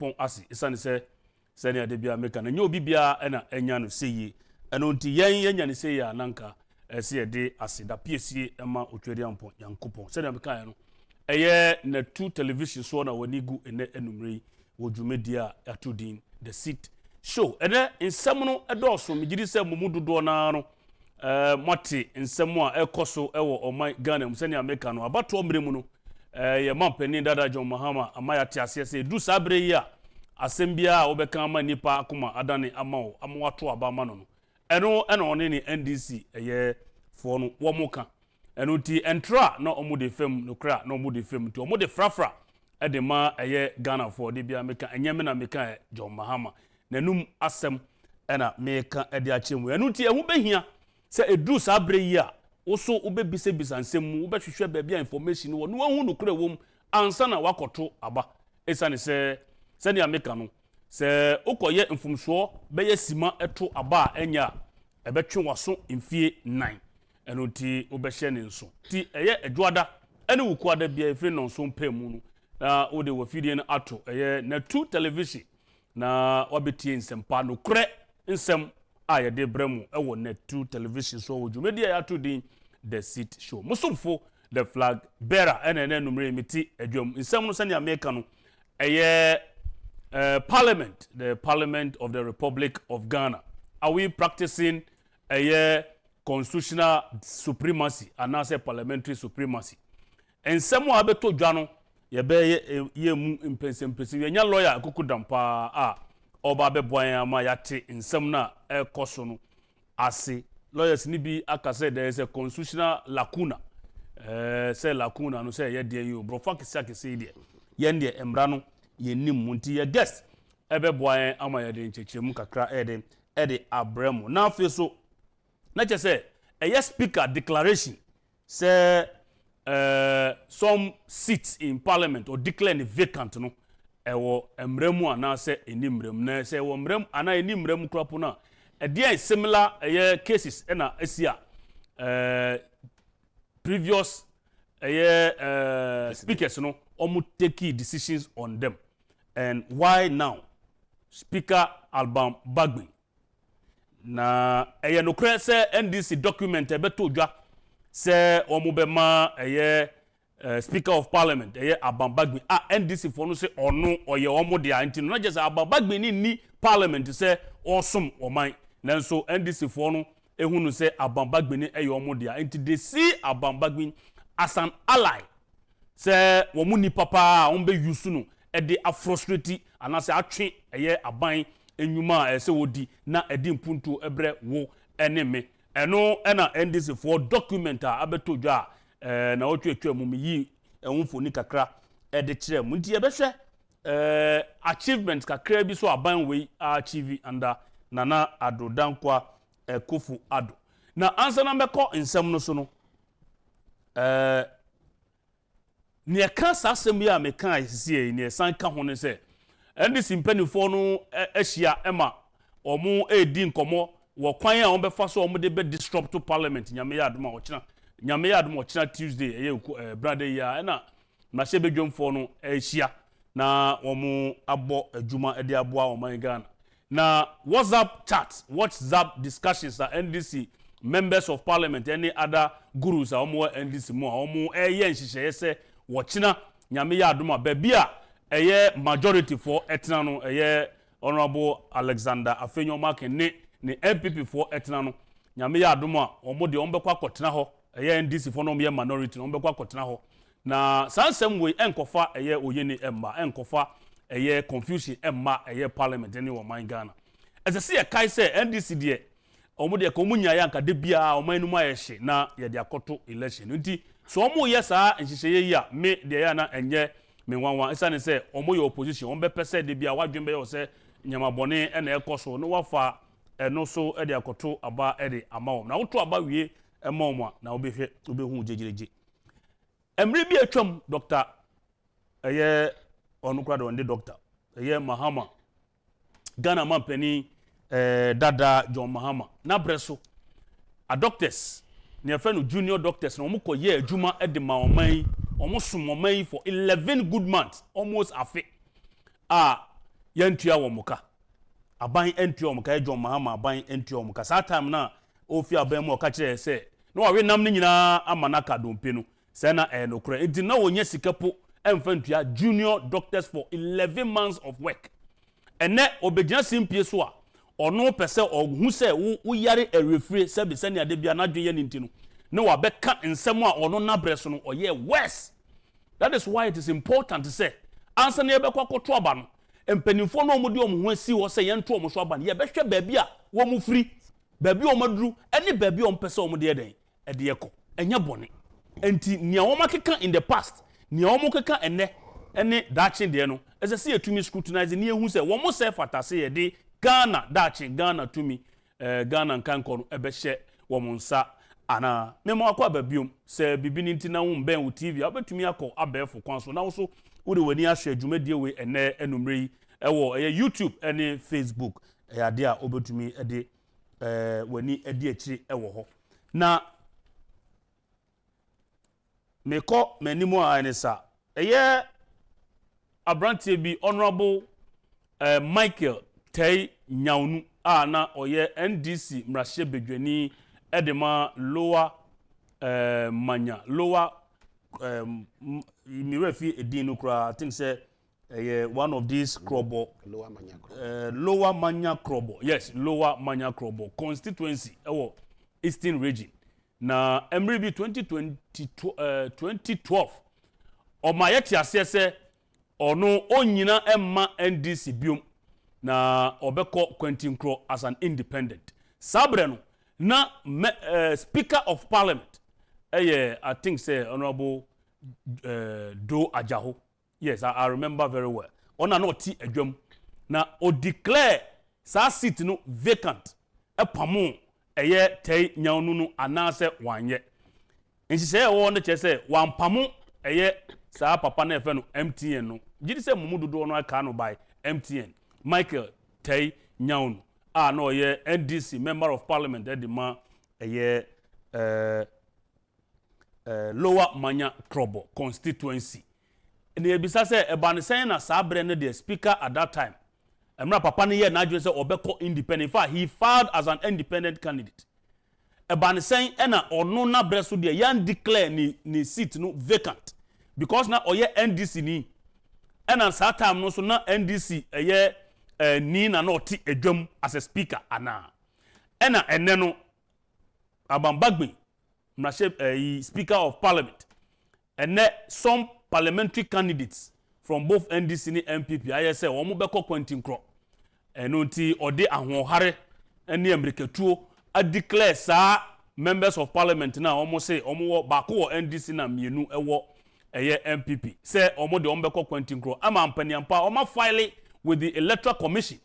pon ase isane se sene ade bia meka na nyo bibia na enya no seyi eno nti yenya ne seyi ananka se yede ase da piesie ma otweri ampon yankopon sene meka ya no eye na two television so na wani gu ene enumre wo dwumedia atudin the seat show ene nsem no edoso migiri se mumudodo na no mate nsem a ekoso ewo oman Ghana mu sene America no abato mre mu no ye mampani dada John Mahama amaya te ase se du sabre yi a asembia a obeka ama nipa akoma adane amawo amwato abama no eno one ni NDC eye fo no wo muka eno ti entra na omude fam no kra na omude fam ti omude frafra ede ma eye Ghana for de bia meka enyeme na meka John Mahama nanum asem ena meka ede achemu eno ti ehu behia se edu sabre yi a oso ubebise bisansem mu ubehwehwe baabi information wo no hu no kra wom ansa na wakoto aba esane se sani America no se ukoye mfumso beye sima eto aba enya ebetwe waso mfie 9 eno ti ubehye ne nso ti eye edwoada ene wukuada bia efre no nso mpemu no na ode wafidie no ato eye na two television na wabetie nsempa no kre nsem a ye de bremu ewo na two television so wodwumedia ya to din the seat show musumfo the flag bearer ene numre miti edwom nsem no sani America no eye Parliament, the Parliament of the Republic of Ghana. Are we practicing a constitutional supremacy and not say parliamentary supremacy? And some abeto jano ye be ye mu impensempesi ye nya lawyer akukudampa oba be boyan ama yate nsem na ekoso no ase lawyers ni bi akase there is a constitutional lacuna say lacuna no say ye de you bro fuck say there ye ndie emra no yenim munti ye guest ebe boyan ama ye de nchechemu kakra ede abremu na afi so na che say a speaker declaration say some seats in parliament or declare vacant no ewo emremu ana say enimrem na say wo mrem ana enimrem kropo na e similar cases na asia previous speakers no omu take decisions on them. And why now? Speaker Alban Bagbi. Na no kre se NDC document beto dwa se omubema Speaker of Parliament Alban Bagbi NDC for no se ono oye omo de anti no just Alban Bagbi ni Parliament se osum oman nanso NDC for no ehunu se Alban Bagbi ni omo de anti they see Alban Bagbi as an ally se womu ni papa ombe yusu no e de afrustrate anase atwe aban enwuma se wodi na edi mpuntu ebre wo eneme eno na NDC for document abeto dwa na otwetwa mu yi ehunfo ni kakra e de kire mu nti ebehwe achievement kakra bi so aban we achieve under Nana Addo Dankwa akufo-addo na ansa na meko nsem no so no ne ka sasem ya meka isisi ne san ka ho ne se endi simpanifo no ahia ema omo edi nkomo wo kwan a ombefa so omo de be disrupt to parliament nyame ya adoma ochina Tuesday brother ya na ma se bedwomfo no ahia na omo abo adwuma ede aboa oman Ghana na WhatsApp discussions are NDC members of parliament any other gurus are omo NDC mo omo nhihye se wochina nyame ya adoma babia majority for etna no honorable Alexander Afenyo Markin ne MPP for etna no nyame ya adoma omo de ombekwa kotena ho NDC for no me minority no ombekwa kotena ho na sansem we enkofa oyeni emma enkofa confusion emma parliament any woman Ghana as I see a kai say NDC de omo de ko munya ya nka de bia oman numa yehye na ye de akoto election nti so omo yesa nhihye ya me de ya na enye me wanwan isane se omo ye opposition ombe pese de bia wadwembe yo se nyamabone na ekoso no wafa no so e de akoto aba e de amawom na woto aba wie emawom a na obehwe obehu jejereje emre bi atwam Dr. Onukra de onde doctor Mahama Ghana mampani dada John Mahama na breso a doctors ne afenu junior doctors na omukọ ye adwuma e de ma oman omo som oman for 11 good months almost afe yentua wo muka aban entua muka e John Mahama aban entua muka sa time na ofi aban mu oka kire se no wa we nam ni nyina amanaka dompe no se na no kura enti na wonye sikapo emfantua junior doctors for 11 months of work ene obegina simpie so a ono pese ohu se wo yare erefire se be se ne ade bia na dwen ye ntino na wa beka nsem a ono na breso no oye worse. That is why it is important to say answer na ebekwa koto aba no empanimfo no omudi omho asi wo se yento omso aba no ye behwe baabi a wo mu free baabi o maduru ene baabi o mpese omde eden ede yeko enya bone enti nia wo makeka in the past nia wo makeka ene dachi de no ese se yetumi scrutinize ne ehu se wo mo se fatase ye de Ghana dachi Ghana tumi Ghana nkanko no ebehye wo monsa ana memo akwa babiom se bibini ntina wo mben wo TV abetumi akọ abefo kwan so na wo so wo de wani ahwe adwumadie we ene enumre yi ewo YouTube ene Facebook ade a obetumi ede wani ade akiri ewo ho na meko manimo anisa abrantie bi honorable Michael Tay Nyaunu na oye NDC mrahye bedwani edema lower manya mirefi edin kra I think say one of these krobo lower manya krobo yes lower manya krobo constituency Eastern region na emribi 2012 omayeti asese ono onyina emma NDC biom na obeko Quentin Crow as an independent sabre no na Speaker of Parliament I think say Honorable Do Ajaho. Yes, I remember very well. Ona no ti adwam na o declare sa seat no vacant epamo Tay Nyaunu no anase wanye nti say wo no che say wampamo sa papa na efe no MTN no gidi say mumudodo no aka no by MTN Michael Tay Nyaunu no NDC member of parliament the man lower manya trouble constituency and the bisa say ebanisen na sabre no the speaker at that time emra papa no na adwe say obeko independent. In fact he filed as an independent candidate ebanisen na ono na breso de yan declare ni seat no vacant because na NDC ni and sa time no so na NDC ni na not edwam as a speaker ana ena enne no abambagbe mrahye speaker of parliament enne some parliamentary candidates from both NDC ni MPP ayese wo mo beko Quentin Crow eno nti ode ahohare ene amerikatuo a declare sa members of parliament na wo mo say wo mo ba ko NDC na mienu ewo MPP say wo mo de wo beko Quentin Crow ama mpaniampa wo ma file with the electoral commission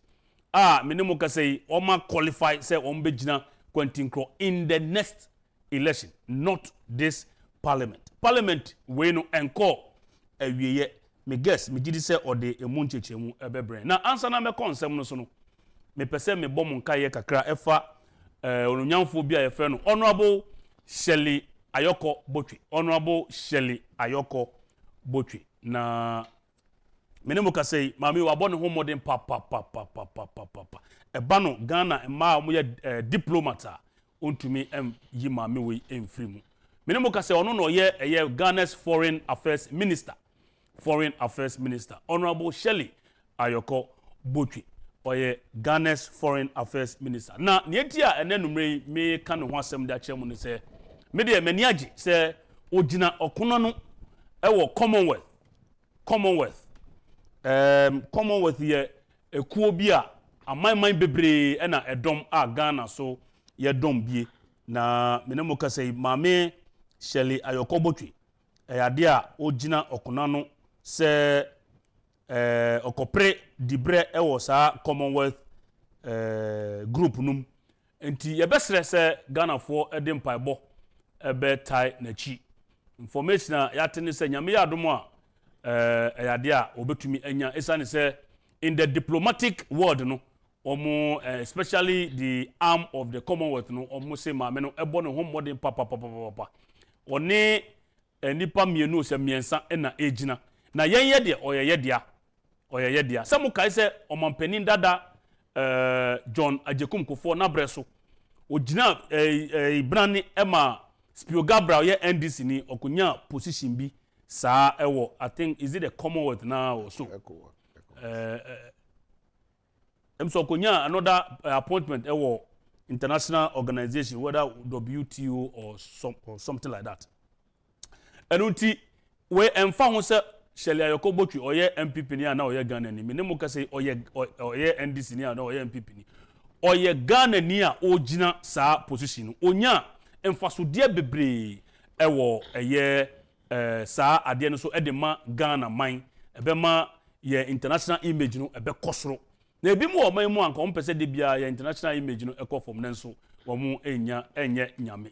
minimum ka say oma qualify say ombegina Quentin Crow in the next election, not this parliament we no encore awieye me guess me gidi say ode emunchechemu ebebre na answer na me konsem no so no me pese me bom nka ye kakra efa onunyanfo bia ye fe no honorable Shelley Ayoko Botwe honorable Shelley Ayoko Botwe na menemo ka say mami wa bone ho modern pa eba no Ghana ma mo ye diplomata ontumi yi mami we emfiri mu menemo ka say ono no ye Ghana's foreign affairs minister honorable Shelley Ayoko Botwe oye Ghana's foreign affairs minister na netia enenumre me ka no ho asem da chemu ne say me de maniaji say ogina okono no ewo Commonwealth ye ekuo bi a amanman bebre na edom a Ghana so ye dom bie na menemo ka say mame Shelley Ayoko Botwe ade a ogina okona no se okopre dibre ewo sa Commonwealth group num enti ye besre se Ghana for edempai bo ebe tai na chi information ya tene se nyame ya adom a ade a obetumi anya esane se in the diplomatic world no omo especially the arm of the Commonwealth no omo se ma me no ebo ne ho modern papa one nipa mienu se miensa na ejina na yen ye de oyeye dia oye ye dia some kai say omanpanin dada John Agyapong kofo na breso ogina brani ema Spio Gabriel ye NDC ni okunya position bi sa ewo I think is it the Commonwealth now or so so okunya another appointment ewo international organization whether WTO or something like that enunti we emfa ho se Shelley Agbotey oye MPP ni na oye Ghana ni me mo ka say oye NDC ni na oye MPP ni oye Ghana ni a ogina sa position onya emfasodie bebre ewo eye sa ade no so edema Ghana man ebema ye international image no ebe kosoro na ebi mu oman mu anka ompese de bia ye international image no ekofom nenso wo mu enye nyame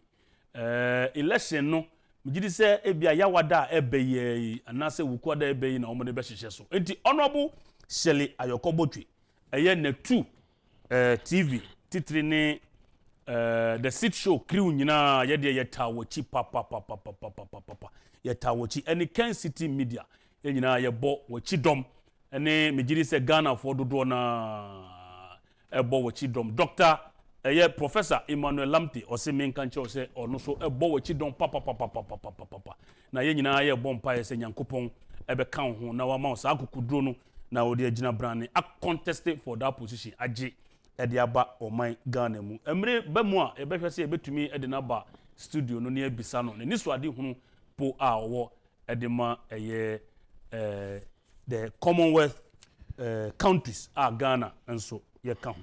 election no mjidi se ebia yawada ebeye anase wukwada ebeye na omo ne be hihye so enti honorable Shelley Agbotey eye na 2 TV titri ni the sit show crew nyina yede yetawochi papa yetawochi any Kencity Media nyina yebo wachi dom ene mejiri se Ghana for dodo na ebo wachi dom Dr. Professor Emmanuel Lamte ose menkanche ose ono so ebo wachi dom papa na ye nyina yebo mpa se Nyankopon ebe kan ho na wa ma sa akukuduro no na odi agina brane a contested for that position age edi aba oman Ghana mu emre bemu a ebehwe se ebetumi edi na ba studio no ne ebisa no ne so ade hunu po a owo edi ma the Commonwealth countries a Ghana enso ye ka ho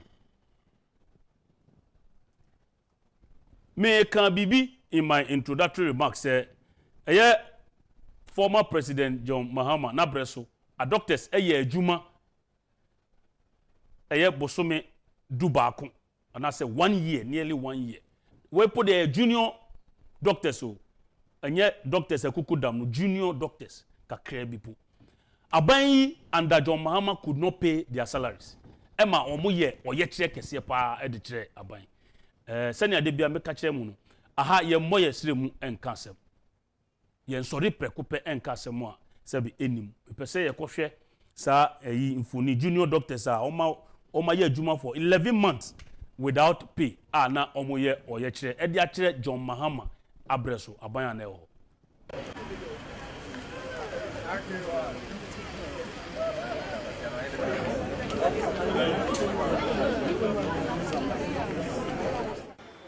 me kan bibi in my introductory remarks say former President John Mahama na breso a doctors adwuma bosome Dubako, and I say 1 year, nearly 1 year. We put the junior doctors, so and yet doctors a kukudam, junior doctors, kakre people. Abayi and John Mahama could not pay their salaries. Emma omuye or yet check a sepa editre abayi. Senya de bia meka chemuno. Aha ye moye sremu enkasem. Yen sorry prekupe enkasem a sebi enim. Pese ye kohwe sa infoni junior doctors a Oma ye juma for 11 months without pay. Na omo ye oye chire. Edi a chire John Mahama abreso abanya na eho.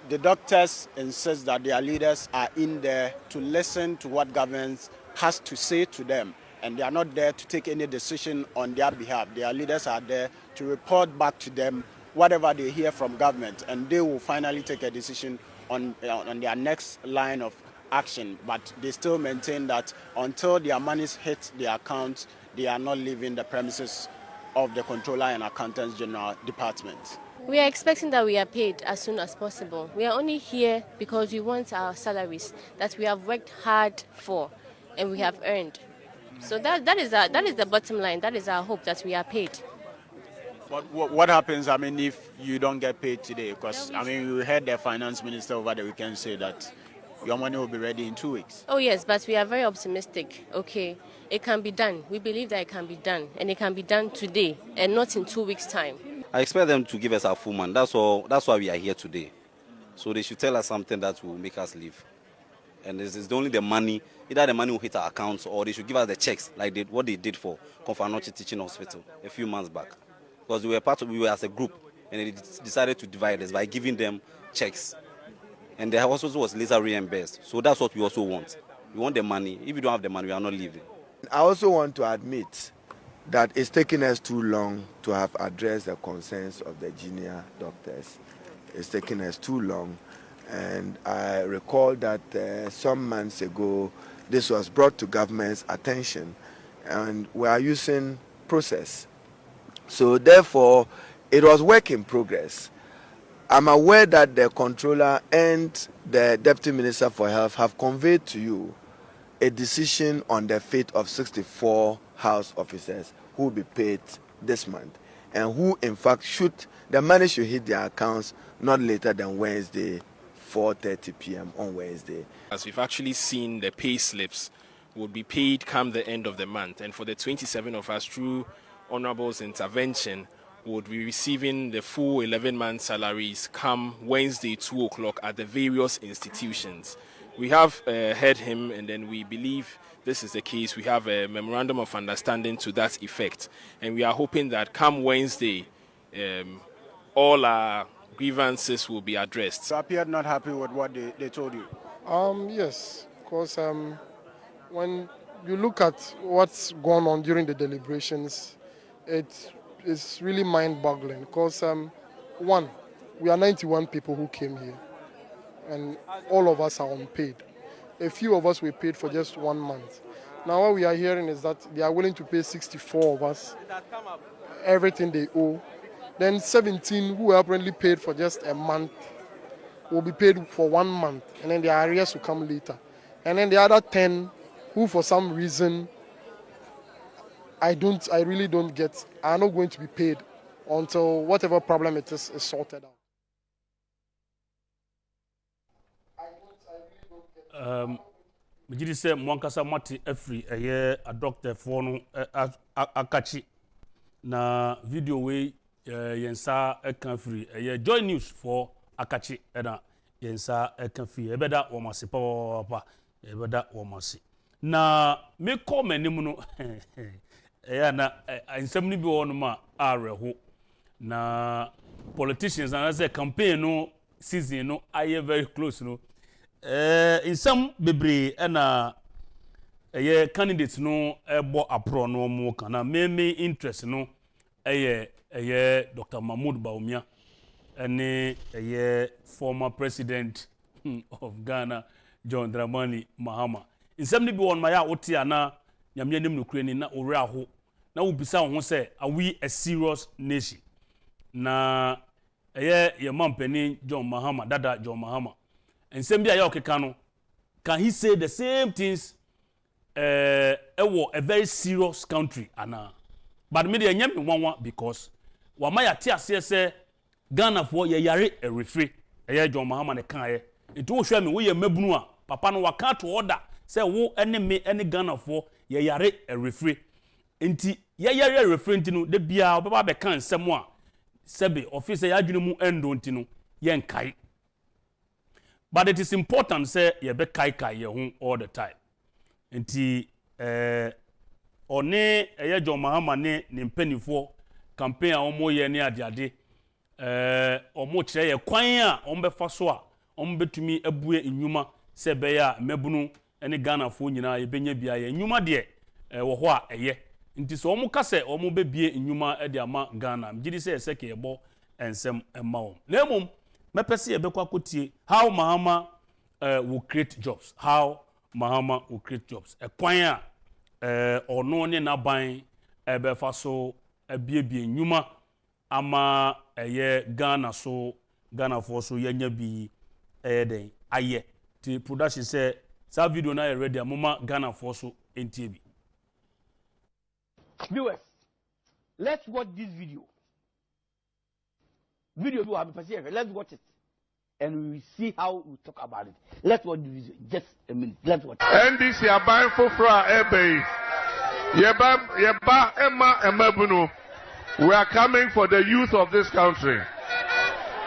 The doctors insist that their leaders are in there to listen to what government has to say to them. And they are not there to take any decision on their behalf. Their leaders are there to report back to them whatever they hear from government, and they will finally take a decision on their next line of action. But they still maintain that until their monies hit their accounts, they are not leaving the premises of the Controller and Accountants General Department. We are expecting that we are paid as soon as possible. We are only here because we want our salaries that we have worked hard for and we have earned. So that is the bottom line. That is our hope, that we are paid. But what happens, I mean, if you don't get paid today? Because, I mean, we heard the finance minister over the weekend say that your money will be ready in 2 weeks. Oh, yes, but we are very optimistic. Okay, it can be done. We believe that it can be done, and it can be done today and not in 2 weeks' time. I expect them to give us our full money. That's why we are here today. So they should tell us something that will make us live. And this is only the money, either the money will hit our accounts or they should give us the checks, like what they did for Confanoche Teaching Hospital a few months back. Because we were as a group, and they decided to divide us by giving them checks. And the hospital was later reimbursed. So that's what we also want. We want the money. If we don't have the money, we are not leaving. I also want to admit that it's taken us too long to have addressed the concerns of the junior doctors. It's taken us too long. And I recall that some months ago, this was brought to government's attention, and we are using process. So therefore, it was work in progress. I'm aware that the controller and the deputy minister for health have conveyed to you a decision on the fate of 64 house officers who will be paid this month, and who in fact the money should hit their accounts not later than Wednesday, 4:30 p.m. on Wednesday. As we've actually seen, the pay slips will be paid come the end of the month, and for the 27 of us through Honorable's intervention, would be receiving the full 11-month salaries come Wednesday, 2 o'clock at the various institutions. We have heard him, and then we believe this is the case. We have a memorandum of understanding to that effect, and we are hoping that come Wednesday, all our grievances will be addressed. You appeared not happy with what they told you? Yes, because when you look at what's gone on during the deliberations, it is really mind-boggling. Because one, we are 91 people who came here, and all of us are unpaid. A few of us were paid for just 1 month. Now what we are hearing is that they are willing to pay 64 of us everything they owe. Then 17 who are apparently paid for just a month will be paid for 1 month, and then their arrears will come later. And then the other 10 who for some reason I really don't get, are not going to be paid until whatever problem it is sorted out. Mejidi se mwankasa mati every a doctor for no akachi na video we yensa ekan free joy news for akachi na yensa ekan free ebeda wo mase papa ebeda wo mase na me call menim no na nsem ni bi won ma areho na politicians na say campaign no season no aye very close no in some bebre na candidates no ebo apro no mo kana main interest no Dr. Mahmoud Bawumia and former president of Ghana John Dramani Mahama in some be on my oti ana nyamye nim no kure ni na ore aho na ubisa ho say are we a serious nation na ye mampani John Mahama dada John Mahama and same bia okeka no can he say the same things a very serious country ana but me dey nyam me wanwa because wa maya ti ase say Ghana for ye yare a refree John Mahama ne kan ye nti wo hwe me wo ye mabunu a papa no waka to order say wo ene me ene Ghana for ye yare a refree nti ye yare a refree nti no de bia obeba be kan nsem a sebe officer ya adwene mu endo nti no ye nkai. But it is important say ye be kai ye ho all the time. Nti one John Mahama ne mpanifo campaign a omo ye ne adeade omo kire ye kwan a omo befa so a omo betumi abue enwuma se be ya mabunu ene Ghana fo nyina ye benya bia ye enwuma de wo ho a eye nti so omo kase omo bebie enwuma e de ama Ghana mgidi se seke ye bo ensem emma wo na emom mepese ye bekwa kotie how Mahama will create jobs, how Mahama will create jobs e kwan a ono ne naban ebefa so ebiebie enwuma ama Ghana so Ghana for so yenya bi den aye ti production say sa video na ready amoma Ghana for so NTB. Viewers, let's watch this video. Video you have to let's watch it and we will see how we talk about it. Let's watch the video. Just a minute. Let's watch it. NDC are buying for ebe. Yeba Emma Emebunu. We are coming for the youth of this country.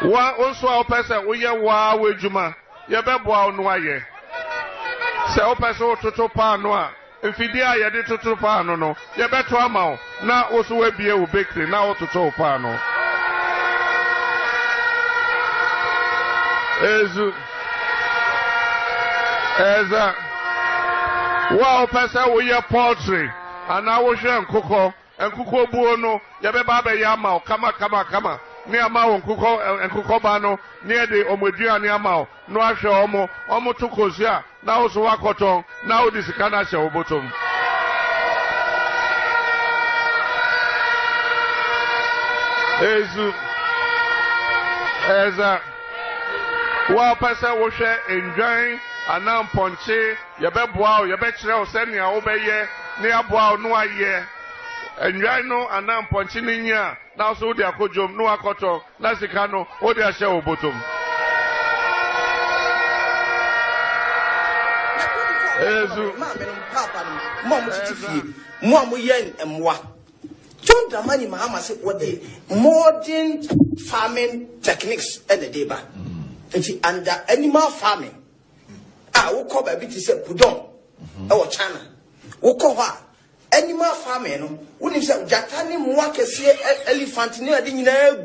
One also our person we wa wejuma. Yeba bwa onwaye. Se o person toto pa no Infidia yede toto pa no. Yeba to ama na oso we bie wo bakery na o toto pa no. Wow, person we are poultry, and I was and kuko buono, Yabeba Yamao, kama, near Mao and kuko bano, near the Omodia near Mao, no Asha Omo Tukosia, now Suakoton, now this Kanasha Obotum. Well, person will share enjoying and now ponche, Yabebow, Yabetro, send your obey, near bow, no year. Enjoy no and now ponchinia, now so they are kojum, no akoto, Nasicano, or they are show bottom. Mom, yen and moi. John Dramani Mahama said what the modern farming techniques at the deba. And the animal farming. We call baby to say Pudon or China. We call her animal farming. When you say Jatani Mwaka say elephant near the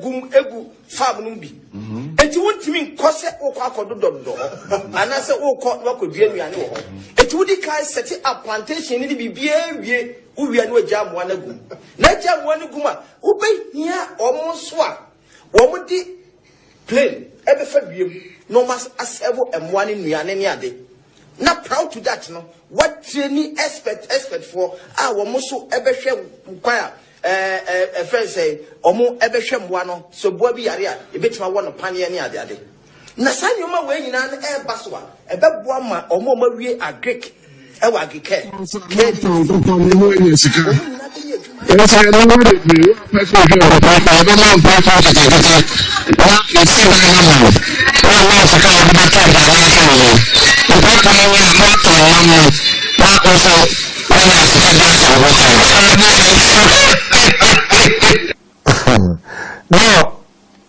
gum egu farm numbi. And you want to mean Cosset or Quacodo, and I said, oh, what could be any. It would set up plantation in the BBA. We are no jam one ago. Let jam one guma. Obey here almost swap. What would the plain ever Fabium? No mas as ever and one in any other. Not proud to that, no. What training expert for our muscle ever share choir. A friend say, Omo ever shem one, so Bobby area, a bit my one upon any other day. Nasanyuma way in an air baswa, a bad woman or more Marie a Greek. Ewagi care. Yes, I don't want it. Now,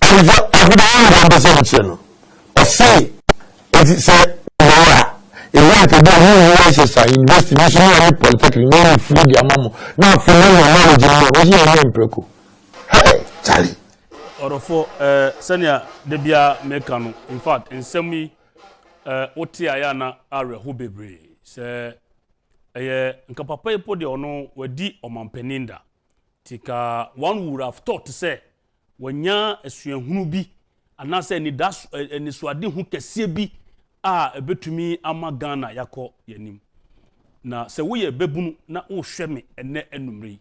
I would want to say, it is a want to do new investigation and polytechnic, no food, the amamo. Now, for knowledge, was here in Preco. Hey, Charlie. Or for Senya Debia Mekano, in fact, in semi Oti Ayana are Hubebre. Say, Nkapapa podi ono wedi omampeninda. Tika one would have thought to say, when ya esuenhunu bi, anase ni das ni swadi hu kese bi a ebetumi ama Ghana yako yenim. Na se wo ye bebunu na wo hwe me ene enumre.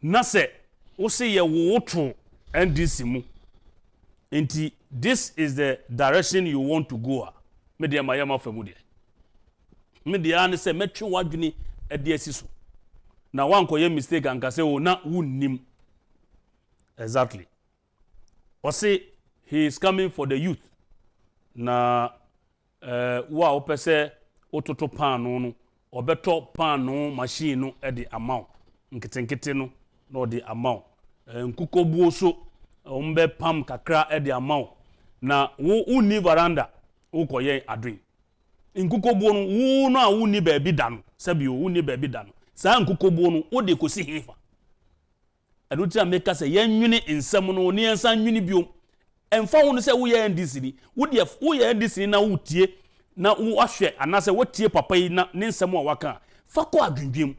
Na se wo se ye wo to NDC mu. Enti this is the direction you want to go. Media mayama famude. Media ne se metwe wadwini ede asiso. Na wanko ye mistake anka se wo na wunnim. Exactly. Or say he is coming for the youth. Na wa opese ototo pan no obeto pan no machine no e the amount nkete no no the amount nkukobuo so ombe pam kakra e the amount na wo uni veranda wo koye adwin nkukobuo no wo no a woni ba bi da no sabi wo ni ba bi da no sa nkukobuo no wo de kosi hefa aduti ameka se yenwini nsem no ni ensan nwini biom emfa wo no se wo ye ndisi ni wo ye ndisi na wo tie na wo ahwe anase wo tie papa yi na ne nsem a waka fa ko adwendwem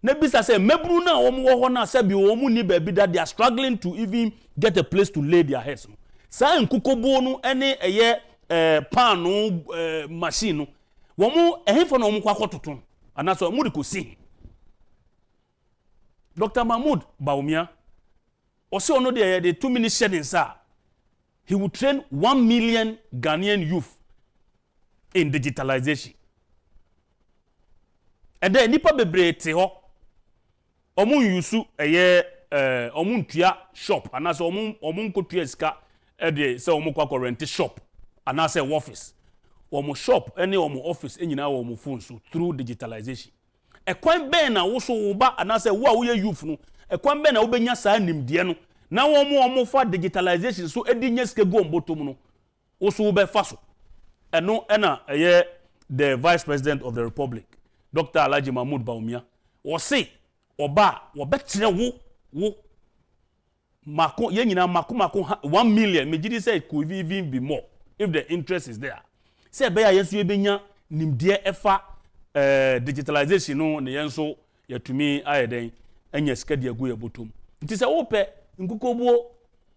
na bisa se mebru na wo mo ho na sabi wo mu ni ba bi da they are struggling to even get a place to lay their heads no sa nkukobuo no ene eye pan no machine no wo mu ehefo na wo mu kwakototo anase wo mu de kosi Dr. Mahmoud Baumia also ono the 2 minutes shedding sir. He will train 1 million Ghanaian youth in digitalization. And then nipa bebre te ho omun yusu eye omun tua shop anase omun kotua sika e de se omun kwa rent shop anase office. Omun shop ene omun office enyina omun phone so through digitalization. Ekwan ben na wo so wo ba anase wo a wo ye youth no ekwan ben na wo benya saa nimde no na wo mo fa digitalization so edinya sike go mbotom no wo so wo be fa so eno na the vice president of the republic Dr. Alhaji Mahmoud Baumia wo say oba wo betre wo mako ye nyina mako 1 million megidi say it could even be more if the interest is there say be ya yesu ye benya nimde efa digitalization no ne yenso yatumi ayeden anya skadi agu yabotom nti se wo pe nkukobuo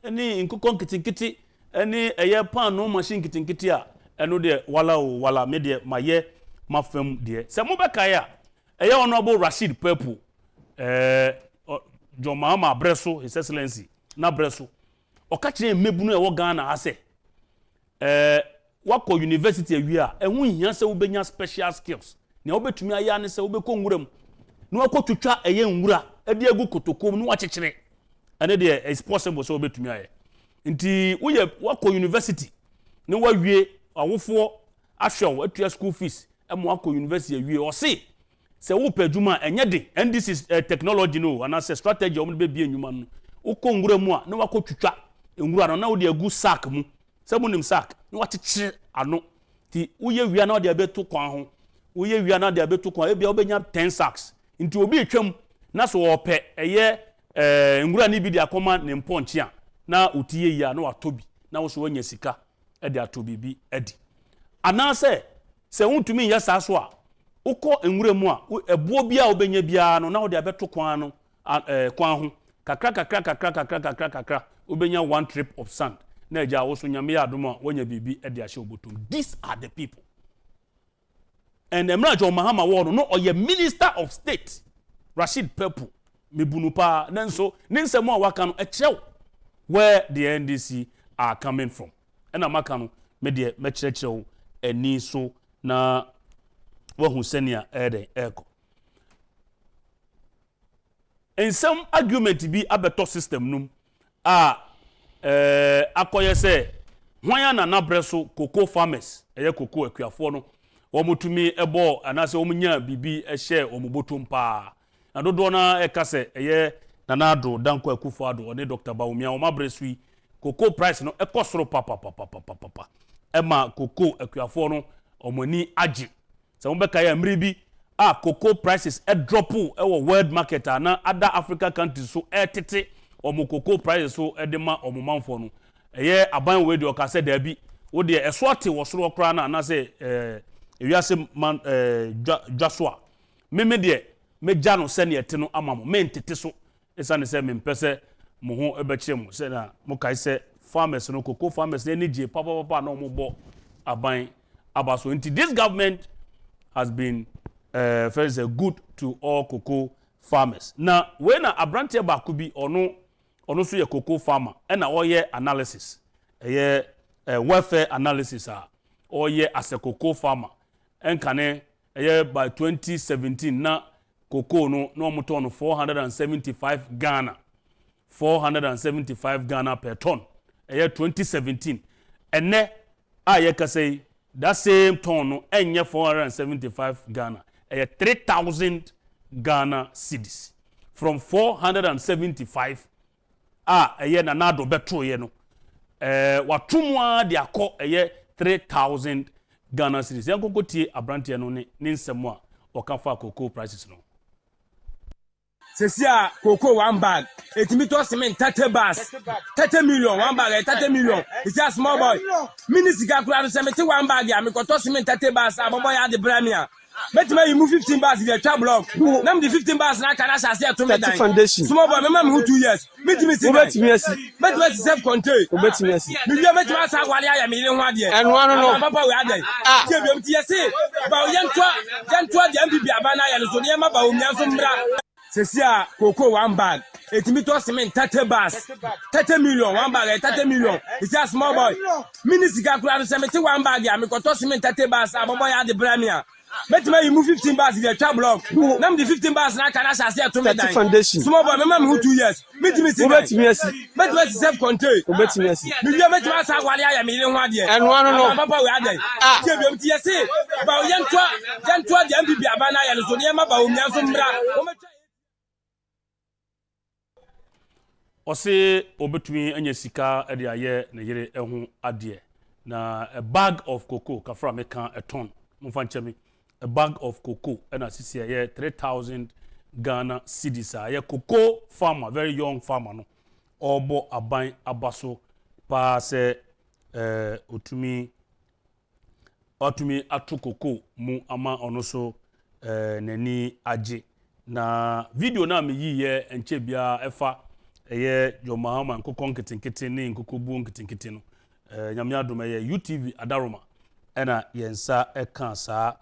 eni nkukon nkitinkiti eni eye pan no machine nkitinkiti a eno de wala me de maye mafam de se mo beka ya eye honorable Rashid Pepu John Mahama Abreso his excellency na Abreso o ka kire mebunu e wo Ghana ase wako university awi a ehun hia se wo benya special skills ne obetumi aya ne se obekọ nwuram no akotutwa eye nwura ede egu kotokom no wakyekere ane de is possible so obetumi aya nti wo wako university ne wawie awofo ahwew atua school fees emo wako university awie o se se wo pe adwuma enye de and this is technology no and as a strategy o mo be bie adwuma no wo ngura mu a na wakotwitwa ngura no na wo de agu sack mu se mo nim sack na wakyekye ano ti wo ye wia na wo de abeto kwan ho wo ye wia na de abeto kwan e bia wo benya 10 sacks nti obi etwam na so wo pe eye ngura ni bi de akoma ne mponche a na otie yi a na watobi na wo so wanya sika e de atobi bi edi ana se wontumi nya sa so a ukọ ngure mu a ebuo bia obenya bia no na wo de abeto kwan no kwan ho kakra obenya one trip of sand na eja wo so nyame adom a wonya bibi e de ahye obotom. These are the people. And Emra John Mahama wo no oye minister of state Rashid Pepu mebunupa nanso ninsemo a waka no echew where the NDC are coming from. And amaka no me de me cherechew eni so na wahu senia eko in some argument bi abeto system num akoye se hwan na nabreso cocoa farmers eye cocoa akuafo no womutumi ebo anase womunya bibi ehye omubotom pa na dodo na ekase eye nanado danko akufo-addo one Dr. Bawumia omabreso yi cocoa price no ekosoro papa ema cocoa akuafo no omani agi se mo beka ya mribi cocoa prices drop world market na other African countries so tete omo cocoa prices so edema omo manfo no eye aban we de okase da bi wo de esoate wo soro kra na say ewiase man Joshua meme de meja no se ne ete no amamo mentete so esa ne se mempese mo ho ebekye mo se na mo kai se farmers no cocoa farmers ne je papa na omo bo aban abaso nti this government has been very good to all cocoa farmers. Now when Abrante Bakubi ono so ye cocoa farmer and oye analysis welfare analysis oye as a cocoa farmer and kane by 2017 na cocoa no moto no 475 Ghana per ton 2017 and ne ye ka say that same ton no enye 475 Ghana 3,000 Ghana cedis from 475 na nado betro ye no watumwa de akọ 3,000 Ghana cedis yankoko tie Abrante no ne nsemo a okafa cocoa prices no Sesia cocoa one bag. Etimi to cement 30 bars. 30 million one bag 30 million. It's a small boy. Minisika kura no cement one bag ya me ko to cement 30 bars abobo ya de bramia. Betima you move 15 bars in the trap block. Nam the 15 bars na kana say to me dan. Small boy me who 2 years. Metimi see. Betima self control. Betimi see. Me betima sa wale ya me ho ade. And one no. Papa we ade. Ke bi mti yesi. Ba yanto de MPP abana ya no so ne ma ba omia so mbra. Sesia cocoa one bag. Etimi to cement 30 bars. 30 million one bag 30 million. It's a small boy. Minisika kura no cement one bag ya me ko to cement 30 bars abobo ya de bramia. Betima you move 15 bars in the trap block. Nam the 15 bars na kana say to me dan. Small boy me who 2 years. Metimi see. Betima self control. Betimi see. Me betima sa wale ya me ho ade. And one no. Papa we ade. Ke bi mti yesi. Ba yanto de MPP abana ya no so ne ma ba omia so mbra. Ose obetumi anya sika ede aye na yere ehu ade na a bag of cocoa kafra meka a ton mfa nchemi a bag of cocoa na sisi aye 3,000 Ghana cedis aye cocoa farmer very young farmer no obo aban abaso pa se otumi atu cocoa mu ama onoso nani age na video na me yiye enche bia efa eye John Mahama nkoko nketinketi ne nkoko bu nketinketi no nyame adom eye UTV adaroma ena yensa eka sa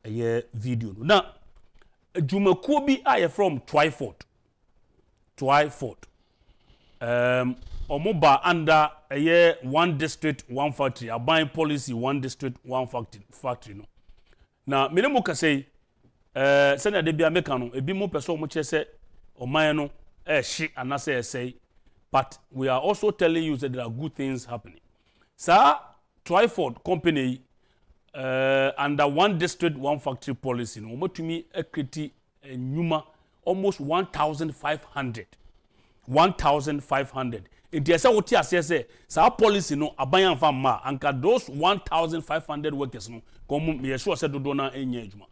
eye video no na dwumakuo bi aye from Twyford omoba under eye one district one factory aban policy one district one factory no na menemu kasei sene de bia meka no ebi mo peso mo chese oman no she and I say, but we are also telling you that there are good things happening. Sir, Twyford company, under one district, one factory policy, no more to me equity numa almost 1,500. 1,500. It is a what you say, so policy no abayan fama, and those 1,500 workers no come me sure said do dona enyejuma.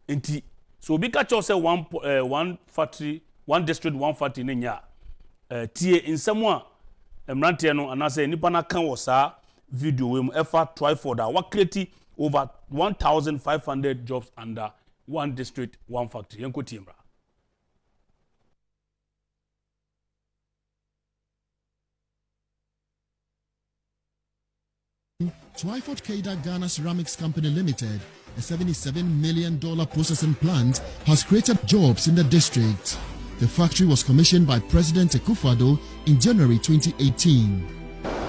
Inti so be catch say one factory, one district, one factory nenya. Tie in someone emrantie no anase nipa na kan wo sa video we mu efa try for that what create over 1,500 jobs under one district, one factory. Yenko timbra. Twyford Keida Ghana Ceramics Company Limited, a $77 million processing plant, has created jobs in the district. The factory was commissioned by President Akufo-Addo in January 2018.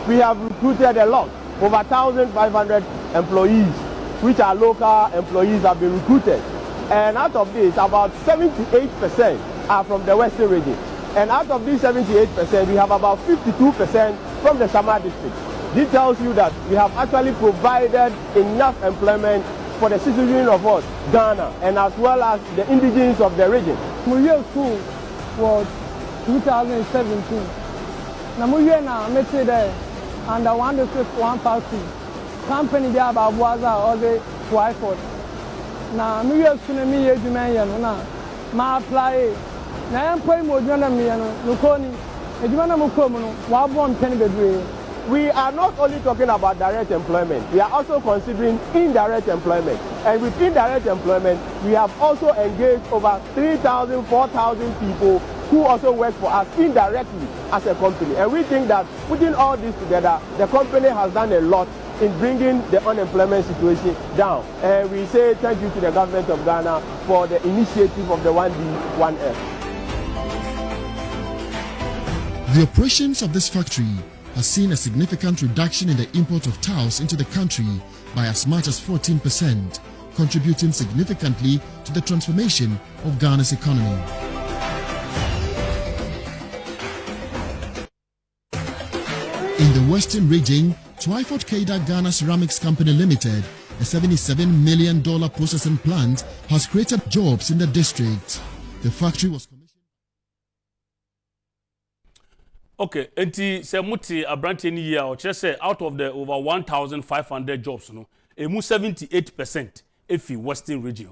We have recruited a lot, over 1,500 employees, which are local employees have been recruited. And out of this, about 78% are from the Western region. And out of these 78%, we have about 52% from the Sama district. This tells you that we have actually provided enough employment for the citizens of us, Ghana, and as well as the indigenes of the region. Muye school was 2017. Na muye na meti there under one district, one factory. Company there about Waza or the Twyford. Na muye school na miye jumenya no na ma apply. Na employ mo jwana miye no nukoni. Ejumana mukomo no wa bo mpeni bedwe. We are not only talking about direct employment, we are also considering indirect employment. And with indirect employment, we have also engaged over 3,000, 4,000 people who also work for us indirectly as a company. And we think that putting all this together, the company has done a lot in bringing the unemployment situation down. And we say thank you to the government of Ghana for the initiative of the 1D, 1F. The operations of this factory has seen a significant reduction in the import of tiles into the country by as much as 14%, contributing significantly to the transformation of Ghana's economy. In the Western region, Twyford Keida Ghana Ceramics Company Limited, a $77 million processing plant, has created jobs in the district. The factory was commissioned. Okay, enti se muti abranti ni year or say out of the over 1,500 jobs, no, emu 78% efi Western region.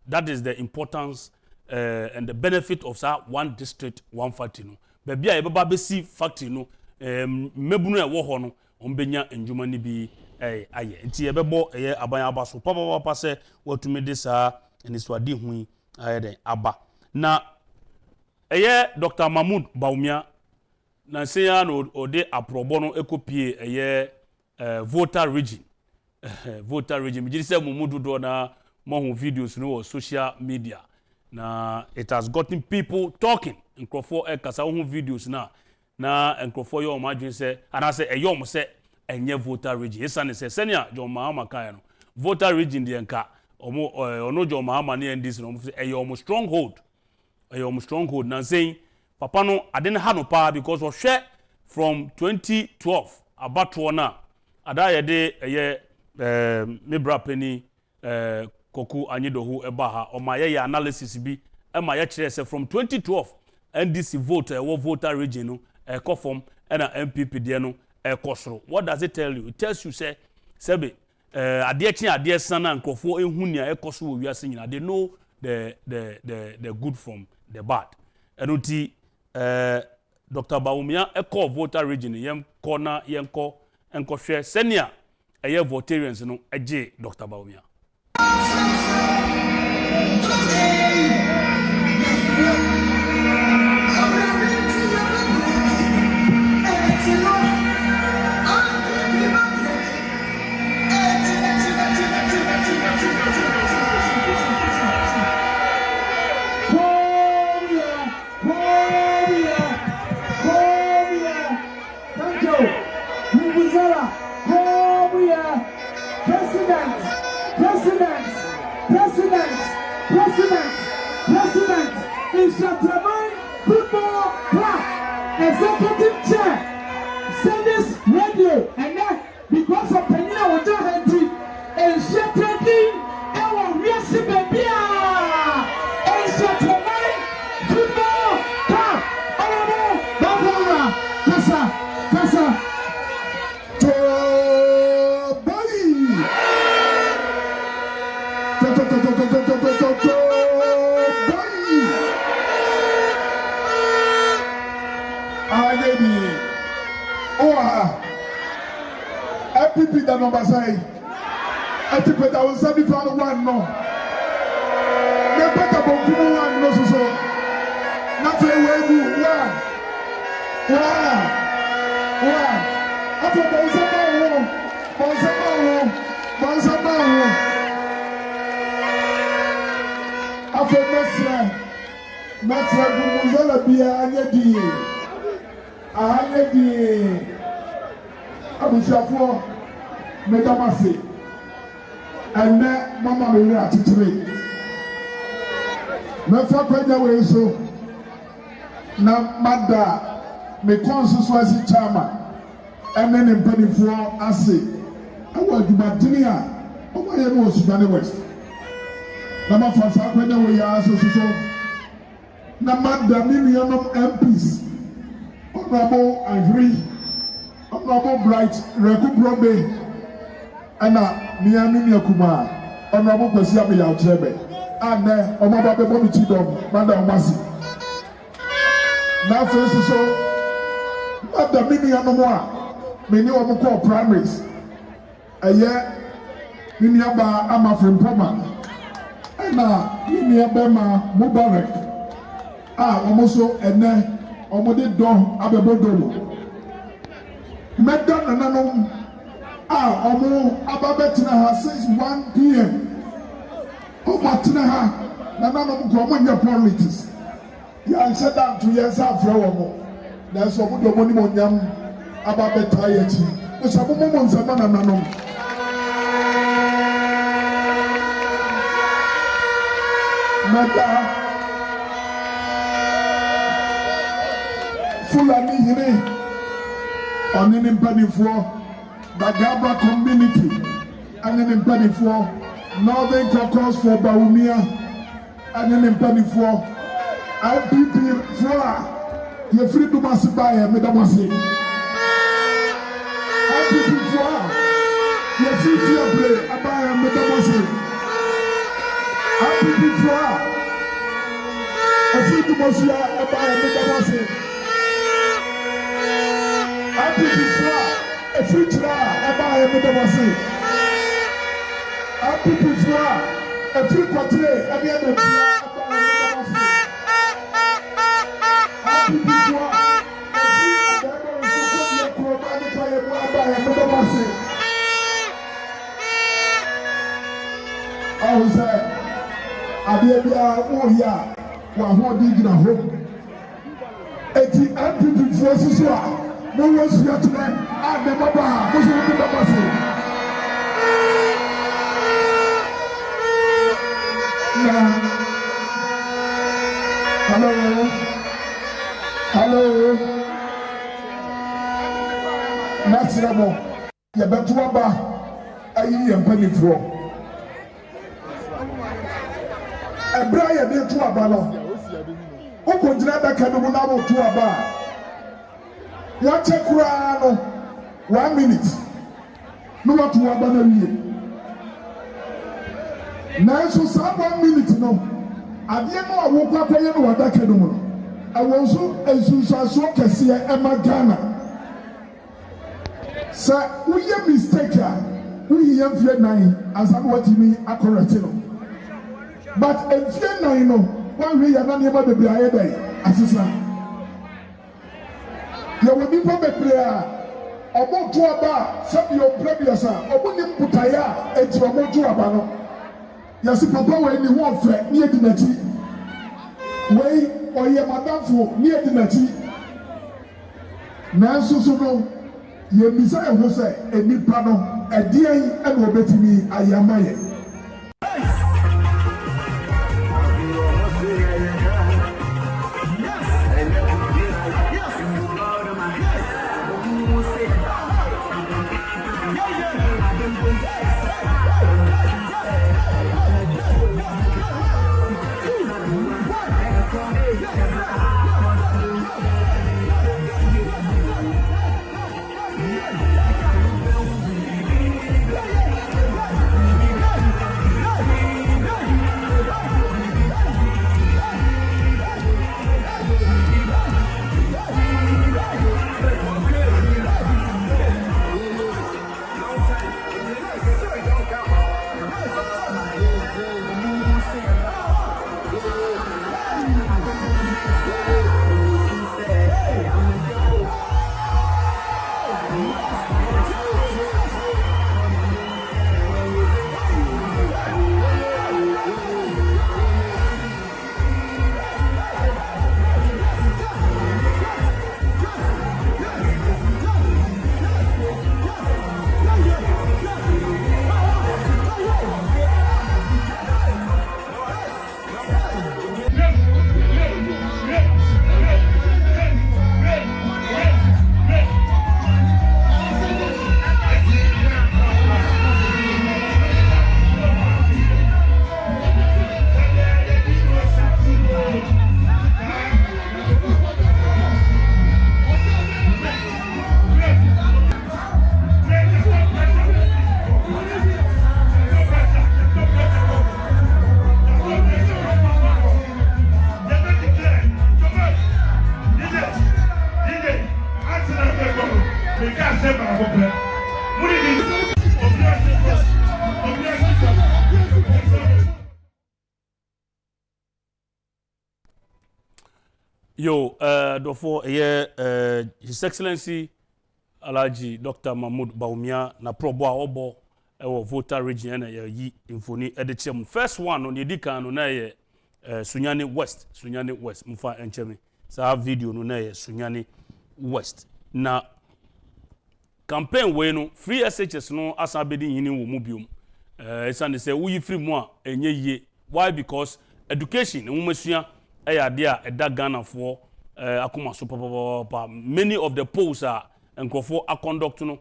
That is the importance and the benefit of that one district, one factory. No, baby, I baba besi factory no, mebunu e wo ho no, ombenya enjuma ni bi aye. Enti ebebo aban aba so papa se watumi de sa eniswadi hu aye den aba. Na Dr. Mahmoud Baumia na say ya no ode aprobo no ekopie voter region voter region me say mumudu do na mo videos no social media na it has gotten people talking nkrofo kasa ho videos na nkrofo yo madwin say ana say eyom say enye voter region esa ne say senia John Mahama kan no voter region de nka ono John Mahama ne ndis no say eyom stronghold na saying Papa no I didn't have no power because of share from 2012 about na ada de me bra penny Koku Anyidohu ebaha o ma ye analysis bi e ma ye kire say from 2012 NDC vote voter region no form and MPP de no kosoro. What does it tell you? It tells you say sebe ade chi ade sana nkofo ehu nia ekoso wo wiase nyina. They know the good from the bad. Enuti Dr. Baumia echo voter region yem corner yenko enko hwe senia eye votarians no eje Dr. Baumia. President is Agyapong Football Club Executive Chair. Send this radio and that because of Penina Water Entry and Kasa. Pipi da number say. I think that was 71 no. The better bokumu one no so. Not a way one. After Bonsama. After Mesra Bumuzela be a yedi. Abushafo Medamasi and then Mama Maria Titri. Mefa kwenya we so na mada me constituency chairman and then mpanifuo ase awa Jumatini a omaye no Sudan West. Na mafasa kwenya we ya so na mada million MPs Honorable Agri Honorable Bright Rekuprobe Anna Miami Yakuma Honorable Kwesi Abiya Ochebe Anne Omaba Bebo Michidom Manda Omasi Na first so Mada Mimi Anomoa Mini Omuko primaries Aye Mimi Aba Ama Frimpoma Anna Mimi Abema Mubarak Omoso Ene Omode Don Abebo Medan nananom omo ababetina ha since 1 p.m. Obatina ha nananom ko omo nya politics ya nse down to yes afre wo na so omo do moni monyam ababeta yachi o so mo nzama nananom meda Fulani hire on an impediment Bagaba community and an impediment Northern Caucus for Baumia and an impediment IPP for your free to Massibaya, Medamasi. IPP for your free to play Abaya, Medamasi. IPP for a free to Mosia, Abaya, Medamasi. A future about a medawasi. A people a free quarter at the end of the year about a medawasi. A people I was I did oh yeah, one dig in a home. 80 people forces no one's here today. I never buy. Who's going to be the Hello. Natsiramo. You better ba. Ayi empani fro. Ebra ya de tu aba no. Oko jina da kanu na bo tu aba. Ya check no 1 minute. No what to aba na wie. Na so sa 1 minute no. Ade no awo kwakwa ye no wada kanu no. Awonso esusaso kese ema Ghana. Sa uye mistake a uye yamfie nan asan watimi akorete no. But enfie nan no wan we ya na ne ba bebre aye dai asisa. Ya woni pa bebre a obo to aba sabi o previous a obo ni mputaya eti obo to aba no. Ya si papa we ni ho fe ni edinati. We oye madamfo ni edinati. Na so no ye misa e ho se enipa no edien e no obetimi ayamaye. can't say my problem. What is it? Yo, therefore, His Excellency Alhaji Dr. Mahmoud Bawumia na probo a obo ewo voter region na yi infoni edichem. First one on yedika no na ye Sunyani West mfa enchemi. Sa video no na ye Sunyani West. Na campaign we no free SHS no asabedi yini wo mu biom. Esande say wo yi free mu a enye ye. Why? Because education nwumasua ade a eda Ghana for akoma so papa many of the polls are enkofo a conduct no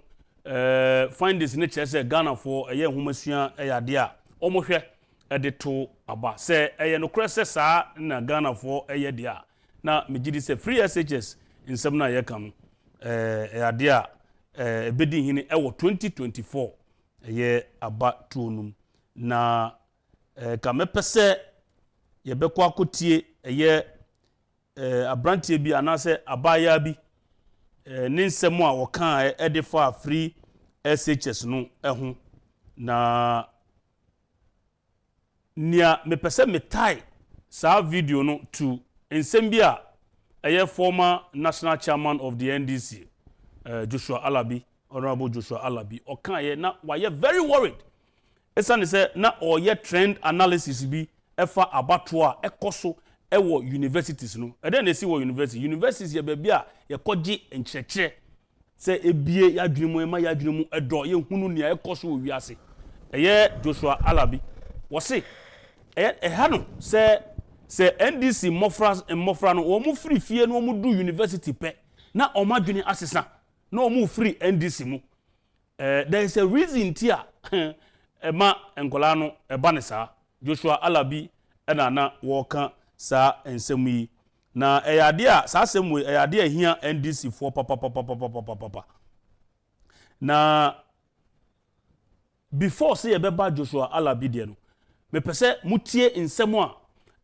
find this nature say Ghana for nwumasua ade a omohwe ede to aba say no krese sa na Ghana for de a na megidi say free SHS nsem na yekam ade a ebedi hini ewo 2024 aba tuonum na ka mepese yebekwa akotie abrantie bi anase abaya bi ne nsem a wokan ede fa free SHS no ho na nia mepese metai sa video no to nsem bi a former national chairman of the NDC Joshua Alabi, Honorable Joshua Alabi okan na why very worried esane say na oye trend analysis bi efa abatoa ekoso ewo universities no eden na si wo universities ye bebia a ye koje encheche se ebie yadwemu ema yadwemu edo ye hunu nia ekoso wo wiase Joshua Alabi wo se ha no se NDC mofra no wo mu free fie no mu du university pe na o madwene asesa na o mu free NDC mu there is a reason tia ema enkola no eba ne saa Joshua Alabi na woka sa ensemu yi na eyade a sa asemu eyade ahia NDC for papa na before say ebeba Joshua Alabi de no me pese mutie ensemu a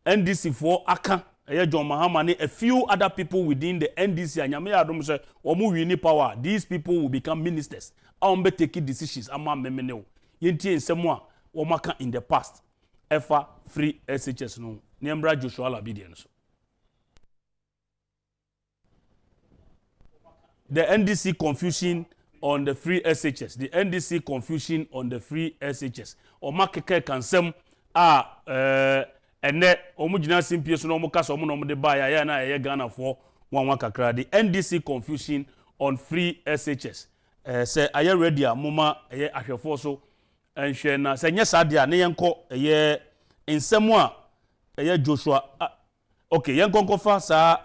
NDC for aka John Mahama ne a few other people within the NDC anyame adom say omo wini power these people will become ministers am be take decisions ama memene o yentie ensemu a wo maka in the past efa free SHS no Niembra Joshua Alabi so. The NDC confusion on the free SHS. The NDC confusion on the free SHS. O makeke kansem ene omujina simpie so no mukasa omo no de ba ya na Ghana for one kakra. The NDC confusion on free SHS. Say are you ready moma ahwefo so enhwe na say nya sadia ne yenko nsemu a Joshua okay yenkonkofa sa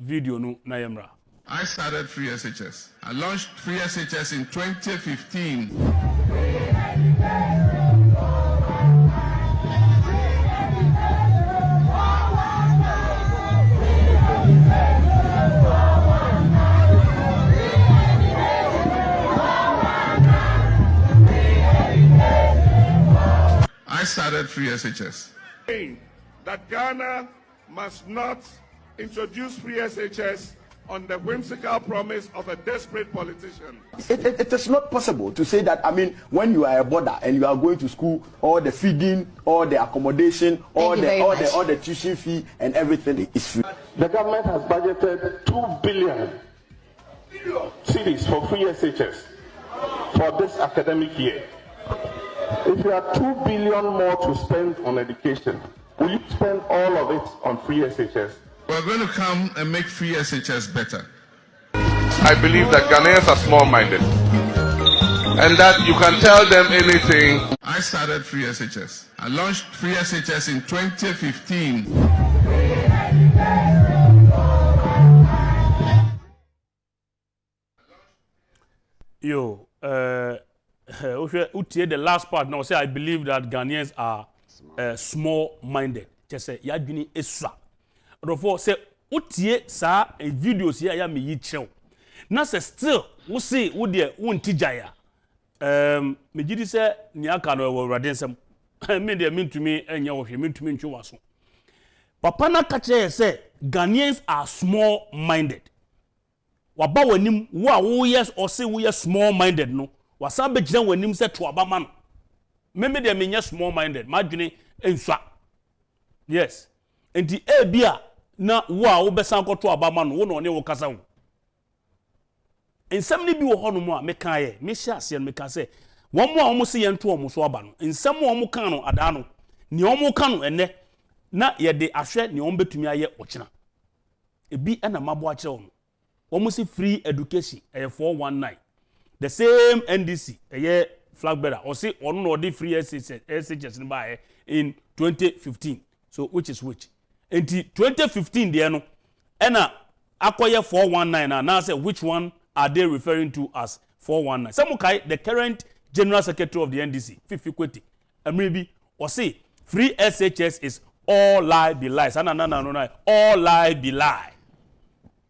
video no na yemra. I started free SHS. I launched free SHS in 2015. I started free SHS. That Ghana must not introduce free SHS on the whimsical promise of a desperate politician. It is not possible to say that, I mean, when you are a boarder and you are going to school, all the feeding, all the accommodation, all the tuition fee and everything is free. The government has budgeted 2 billion cedis for free SHS for this academic year. If you have 2 billion more to spend on education, will you spend all of it on free SHS? We're going to come and make free SHS better. I believe that Ghanaians are small-minded and that you can tell them anything. I started free SHS. I launched free SHS in 2015. Yo, the last part now say I believe that Ghanaians are small-minded. Just say yadwini esra. Therefore say utie sa videos here ya me yi chew. Na say still we say wo de wontijaya. Me gidi say ni aka no wo wrade nsem. Me de mentumi enya wo hwe mentumi ntwe waso. Papa na ka che say Ghanaians are small-minded. waba wanim wo a wo yes or say wo yes small minded no wasa be gina wanim se to abama no me de me small minded madwene enswa yes enti bia na wo a wo besan koto abama no wo no ne wo kasa wo ensam ni bi wo hono mu a me kan ye me hia ase me kan se won mu a wo se ye nto wo so aba no ensam wo mu kan no ada no ni wo mu kan no ene na ye de ahwe ni wo betumi aye okina ebi na mabo akire wo Almost free education, 419. The same NDC, flag bearer, or say on no free SHS in 2015. So which is which? In 2015, there no, acquire 419 and now say which one are they referring to as 419? Some okay, the current General Secretary of the NDC, Fifi Kweti, and maybe or say free SHS is all lie be lies. No, all lie be lie.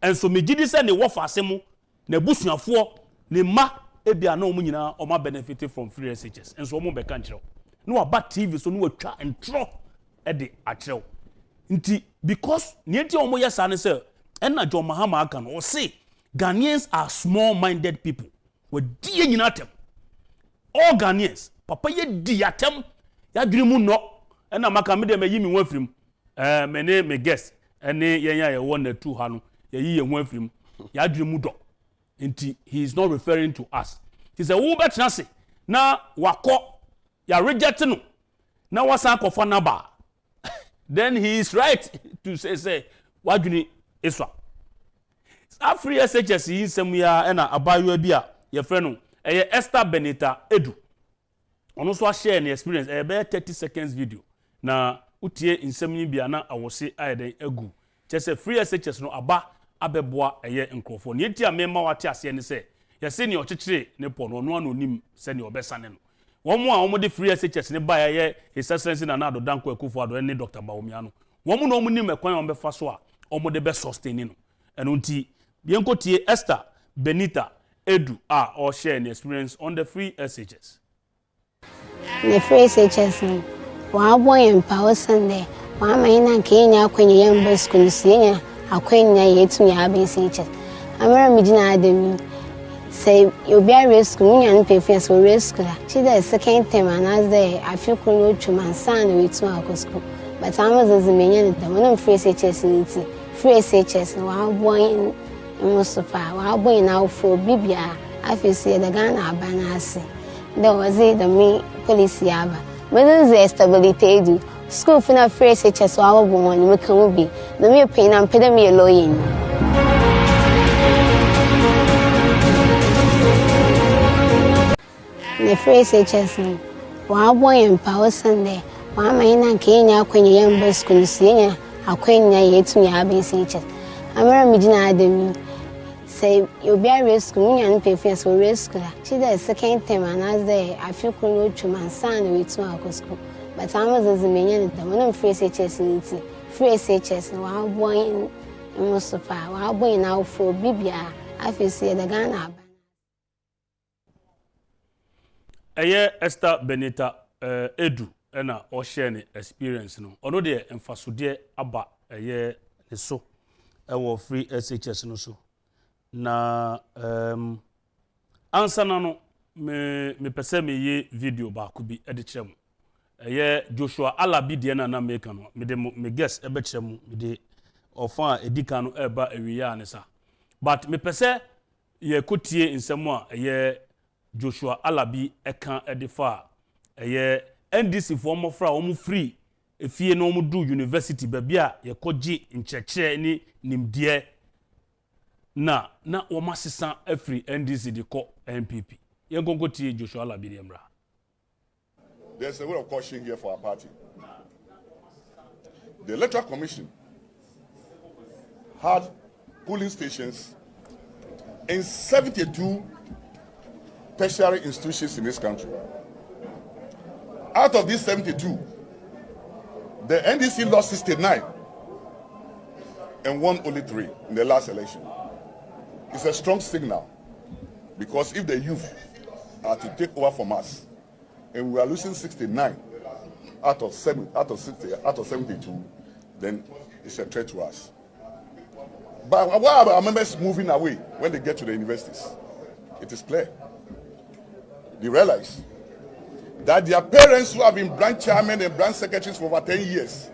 And so me gidi say ne wo fa asemu na busuafo ne ma ebia na omu nyina o ma benefit from free SHS and so omu be kan kire no aba TV so no watwa entro e de akire nti because ne enti omu yesa ne say na John Mahama aka no say Ghanaians are small minded people we die nyina tem all Ghanaians papa ye di atem ya dwene mu no na maka me de me yi mi wafrim me ne me guest ene yenya ye won na tu ha no ye ho afrim ya dwene mu do nti he is not referring to us he say wo betra se na wakọ ya reject no na wasan kofa na ba then he is right to say wadwene iswa Afri SHS yi nsem ya na abayo bi a ye frɛ no Esther Benita Edu ono so share ne experience be 30 seconds video na utie nsem yi bia na awose ayeden agu chese free SHS no aba abeboa nkrofo ne enti amema wate ase ne se ye se ne okyekyere ne po no no anonim se ne obesane no womo a womo de free SHS ne ba his excellency na nado danko akufo-addo ne Dr. Bawumia no womo no omo nim ekwan ombe fa so a omo de be sustain no eno nti yenkotie Esther Benita Edu or share an experience on the free SHS. The free SHS no wa boy empower Sunday wa maina Kenya kwenye yamba school sinya akwenya yetu ya SHS amara mijina ademi say you be a risk munya npe fi so risk la she the second term and as there I feel no chuma san we to akosko but amazo zimenya the one free SHS nti free SHS no wa boy Mustafa wa boy na for bibia afisi the Ghana abanasi there was the me police yaba whether the stability do school for na free SHS wa bo won me kan bi the me pay na pay me lawyer the free SHS no wa boy empower Sunday wa maina Kenya kwenye yamba school sinya akwenya yetu ya SHS amara mijina ademi say you be a risk munya npe fi so risk la she the second term and as there I feel no chuma san we to akosko but amazo zimenya the one free SHS nti free SHS no wa boy Mustafa wa boy na for bibia afisi the Ghana Esther Benita Edu na o share ne experience no ono de emfasode aba ne so wo free SHS no so na ansana no me pese me ye video ba ku bi e de kyerem Joshua Alabi de na make no me de me guess e be kyerem me de ofan edika no e ba ewiya ne sa but me pese ye kotie nsem a Joshua Alabi eka e de fa NDC for mo fra o mu free efie no mu do university ba bia ye koje nkyekye ni nimdie na o masisa afri NDC de ko NPP yengongo tie Joshua Alabi de mra. There's a word of caution here for our party. The Electoral Commission had polling stations in 72 tertiary institutions in this country. Out of these 72, the NDC lost 69 and won only 3 in the last election. It's a strong signal because if the youth are to take over from us and we are losing 69 out of 72, then it's a threat to us. But why are our members moving away when they get to the universities? It is clear. They realize that their parents who have been branch chairmen and branch secretaries for over 10 years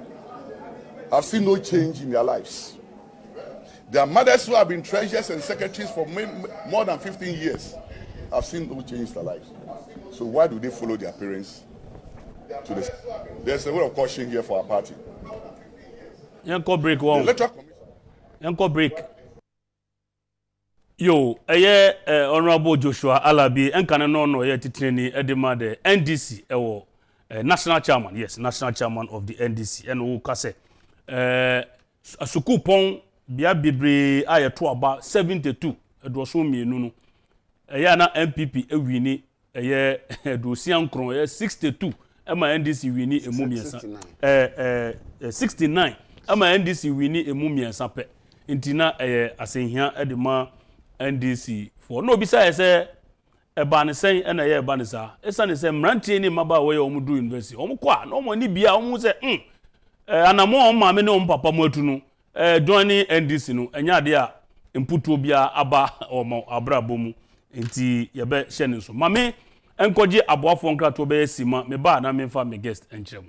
have seen no change in their lives. Their mothers who have been treasurers and secretaries for more than 15 years have seen no change in their lives. So why do they follow their parents to this? There's a word of caution here for our party. Yanko break one. Yanko break. Yo, Honorable Joshua Alabi, enkane no ye titreni edema the NDC ewo national chairman, yes, national chairman of the NDC and who kase asukupon bia bebre aye to aba 72 edoso mienu no na MPP ewini dosian kron 62 ama NDC wini emu miensa 69 ama NDC wini emu miensa pe ntina asenhia edema NDC for no bisa say eba ne sen na ye eba ne sa esa ne say mrantie ni maba we o mu do university o mu kwa no mo ni bia o mu say anamo o ma me ne o papa mu atu no joining NDC no enya de a imputo bia aba o mo abrabo mu nti ye be hye ne so mame enkoje aboafo nkrato be sima me ba na me fa me guest enkyerem.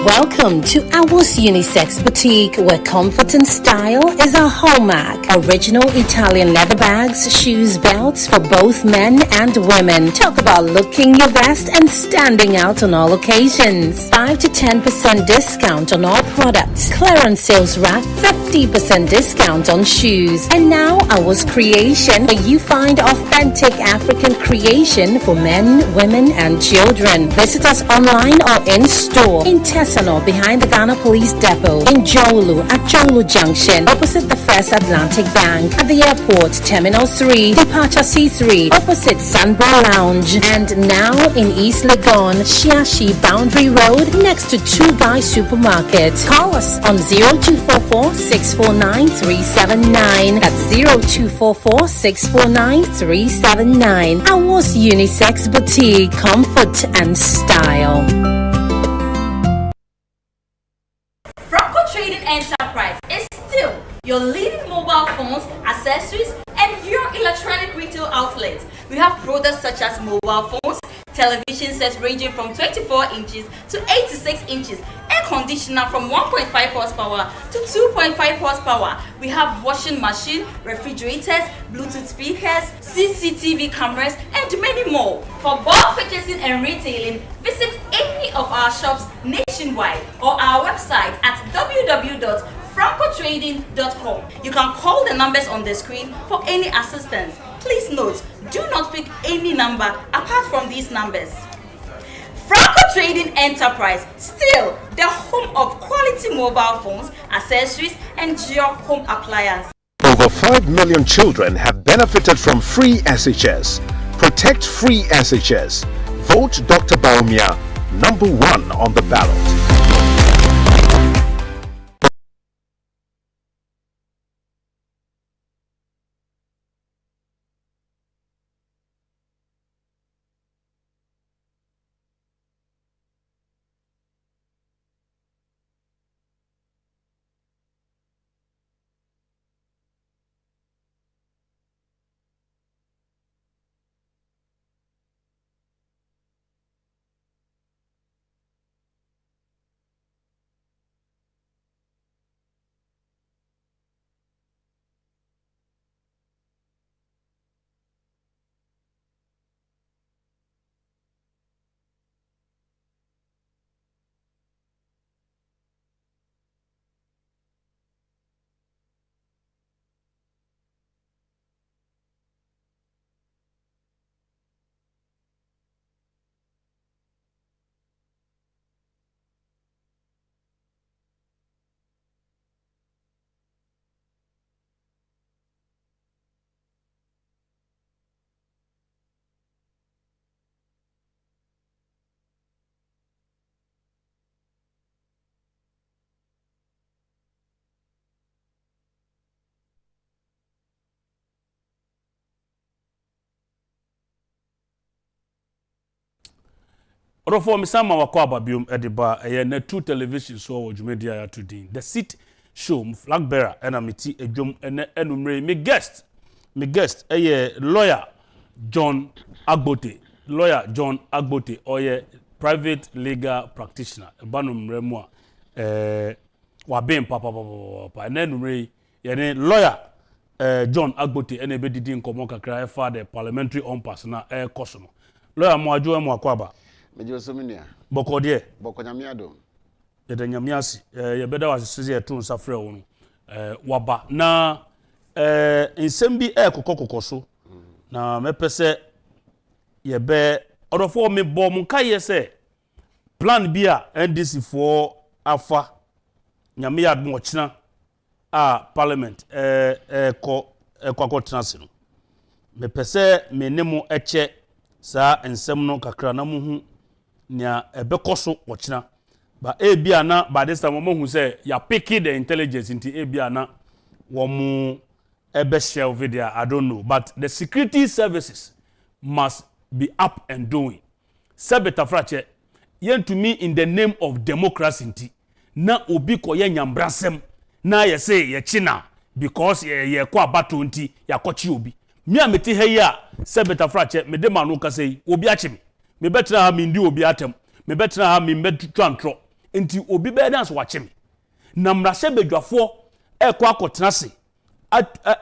Welcome to Agbotey Unisex Boutique, where comfort and style is our hallmark. Original Italian leather bags, shoes, belts for both men and women. Talk about looking your best and standing out on all occasions. 5 to 10% discount on all products. Clearance sales rack, 50% discount on shoes. And now Agbotey Creation, where you find authentic African creation for men, women, and children. Visit us online or in store. In Tesano, behind the Ghana Police Depot. In Jolu, at Jolu Junction, opposite the First Atlantic Bank. At the airport, Terminal 3, Departure C3, opposite Sunbro Lounge. And now in East Legon, Shiashi Boundary Road, next to Two Guy Supermarket. Call us on 0244 649 379. That's 0244 649 379. Agbotey Unisex Boutique, comfort and style. Trading Enterprise is still your leading mobile phones, accessories, and your electronic retail outlet. We have products such as mobile phones, television sets ranging from 24 inches to 86 inches, air conditioner from 1.5 horsepower to 2.5 horsepower. We have washing machine, refrigerators, Bluetooth speakers, CCTV cameras, and many more. For bulk purchasing and retailing, visit any of our shops nationwide or our website at www.francotrading.com. You can call the numbers on the screen for any assistance. Please note, do not pick any number apart from these numbers. Franco Trading Enterprise, still the home of quality mobile phones, accessories, and your home appliances. Over 5 million children have benefited from free SHS. Protect free SHS. Vote Dr. Baumia #1 on the ballot. Orofo misama wakwa babium ediba na 2 television show Ojumedia ya today. The seat show flag bearer ena miti ejom ene enumre me guest lawyer John Agbotey. Lawyer John Agbotey oye private legal practitioner. Banumre mo wabem papa ene enumre yene lawyer John Agbotey ene be didi nkomo kakra fa the parliamentary on pass na kosono. Lawyer mo ajo mo akwaba Mejo sominia. Boko die. Boko nyamiado. Yede nyamiasi. Yebeda wasisize etu nsafre wonu. Waba. Na insembi kokoso. Na mepese yebe odofo me bo mu kaye se plan bia NDC for afa nyamiad mo china parliament ko transi no. Mepese me nemu eche sa ensem no kakra na muhu nya ebekoso wochina ba ebia na by this time mo hu say ya pick the intelligence into ebia na wo mu ebe share video I don't know, but the security services must be up and doing. Sebeta frache yen to me in the name of democracy nti na obi ko ye nyambrasem na ye say ye china because ye kwa bato nti ya kochi obi mi ameti he ya sebeta frache me de manu ka say obi achimi me betra ha mi ndi obi atem me betra ha mi metu antro nti obi be dance wachimi na mrase bedwafo kwa akotenase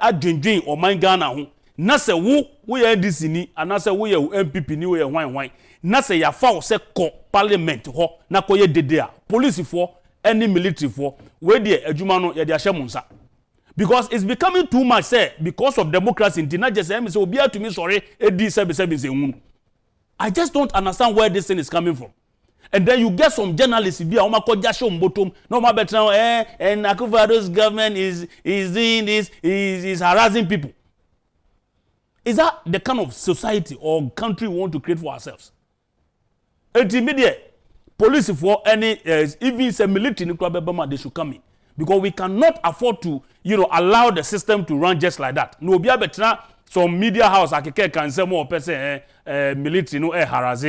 adwendwen oman Ghana ho na se wo ye NDC ni anase wo ye MPP ni wo ye hwan na se ya fa wo se ko parliament ho na ko ye dede a police for any military for we de adwuma no ye de ahye munsa because it's becoming too much say because of democracy in not just say obi atumi sorry edi 77 I just don't understand where this thing is coming from. And then you get some journalists be oma ko jasho mbotom no ma betra and akufo-addo's government is doing this, is harassing people. Is that the kind of society or country we want to create for ourselves? Immediate police for any even say military nuclear bema they should come in because we cannot afford to allow the system to run just like that. No be betra some media house akeke can say more person military no harass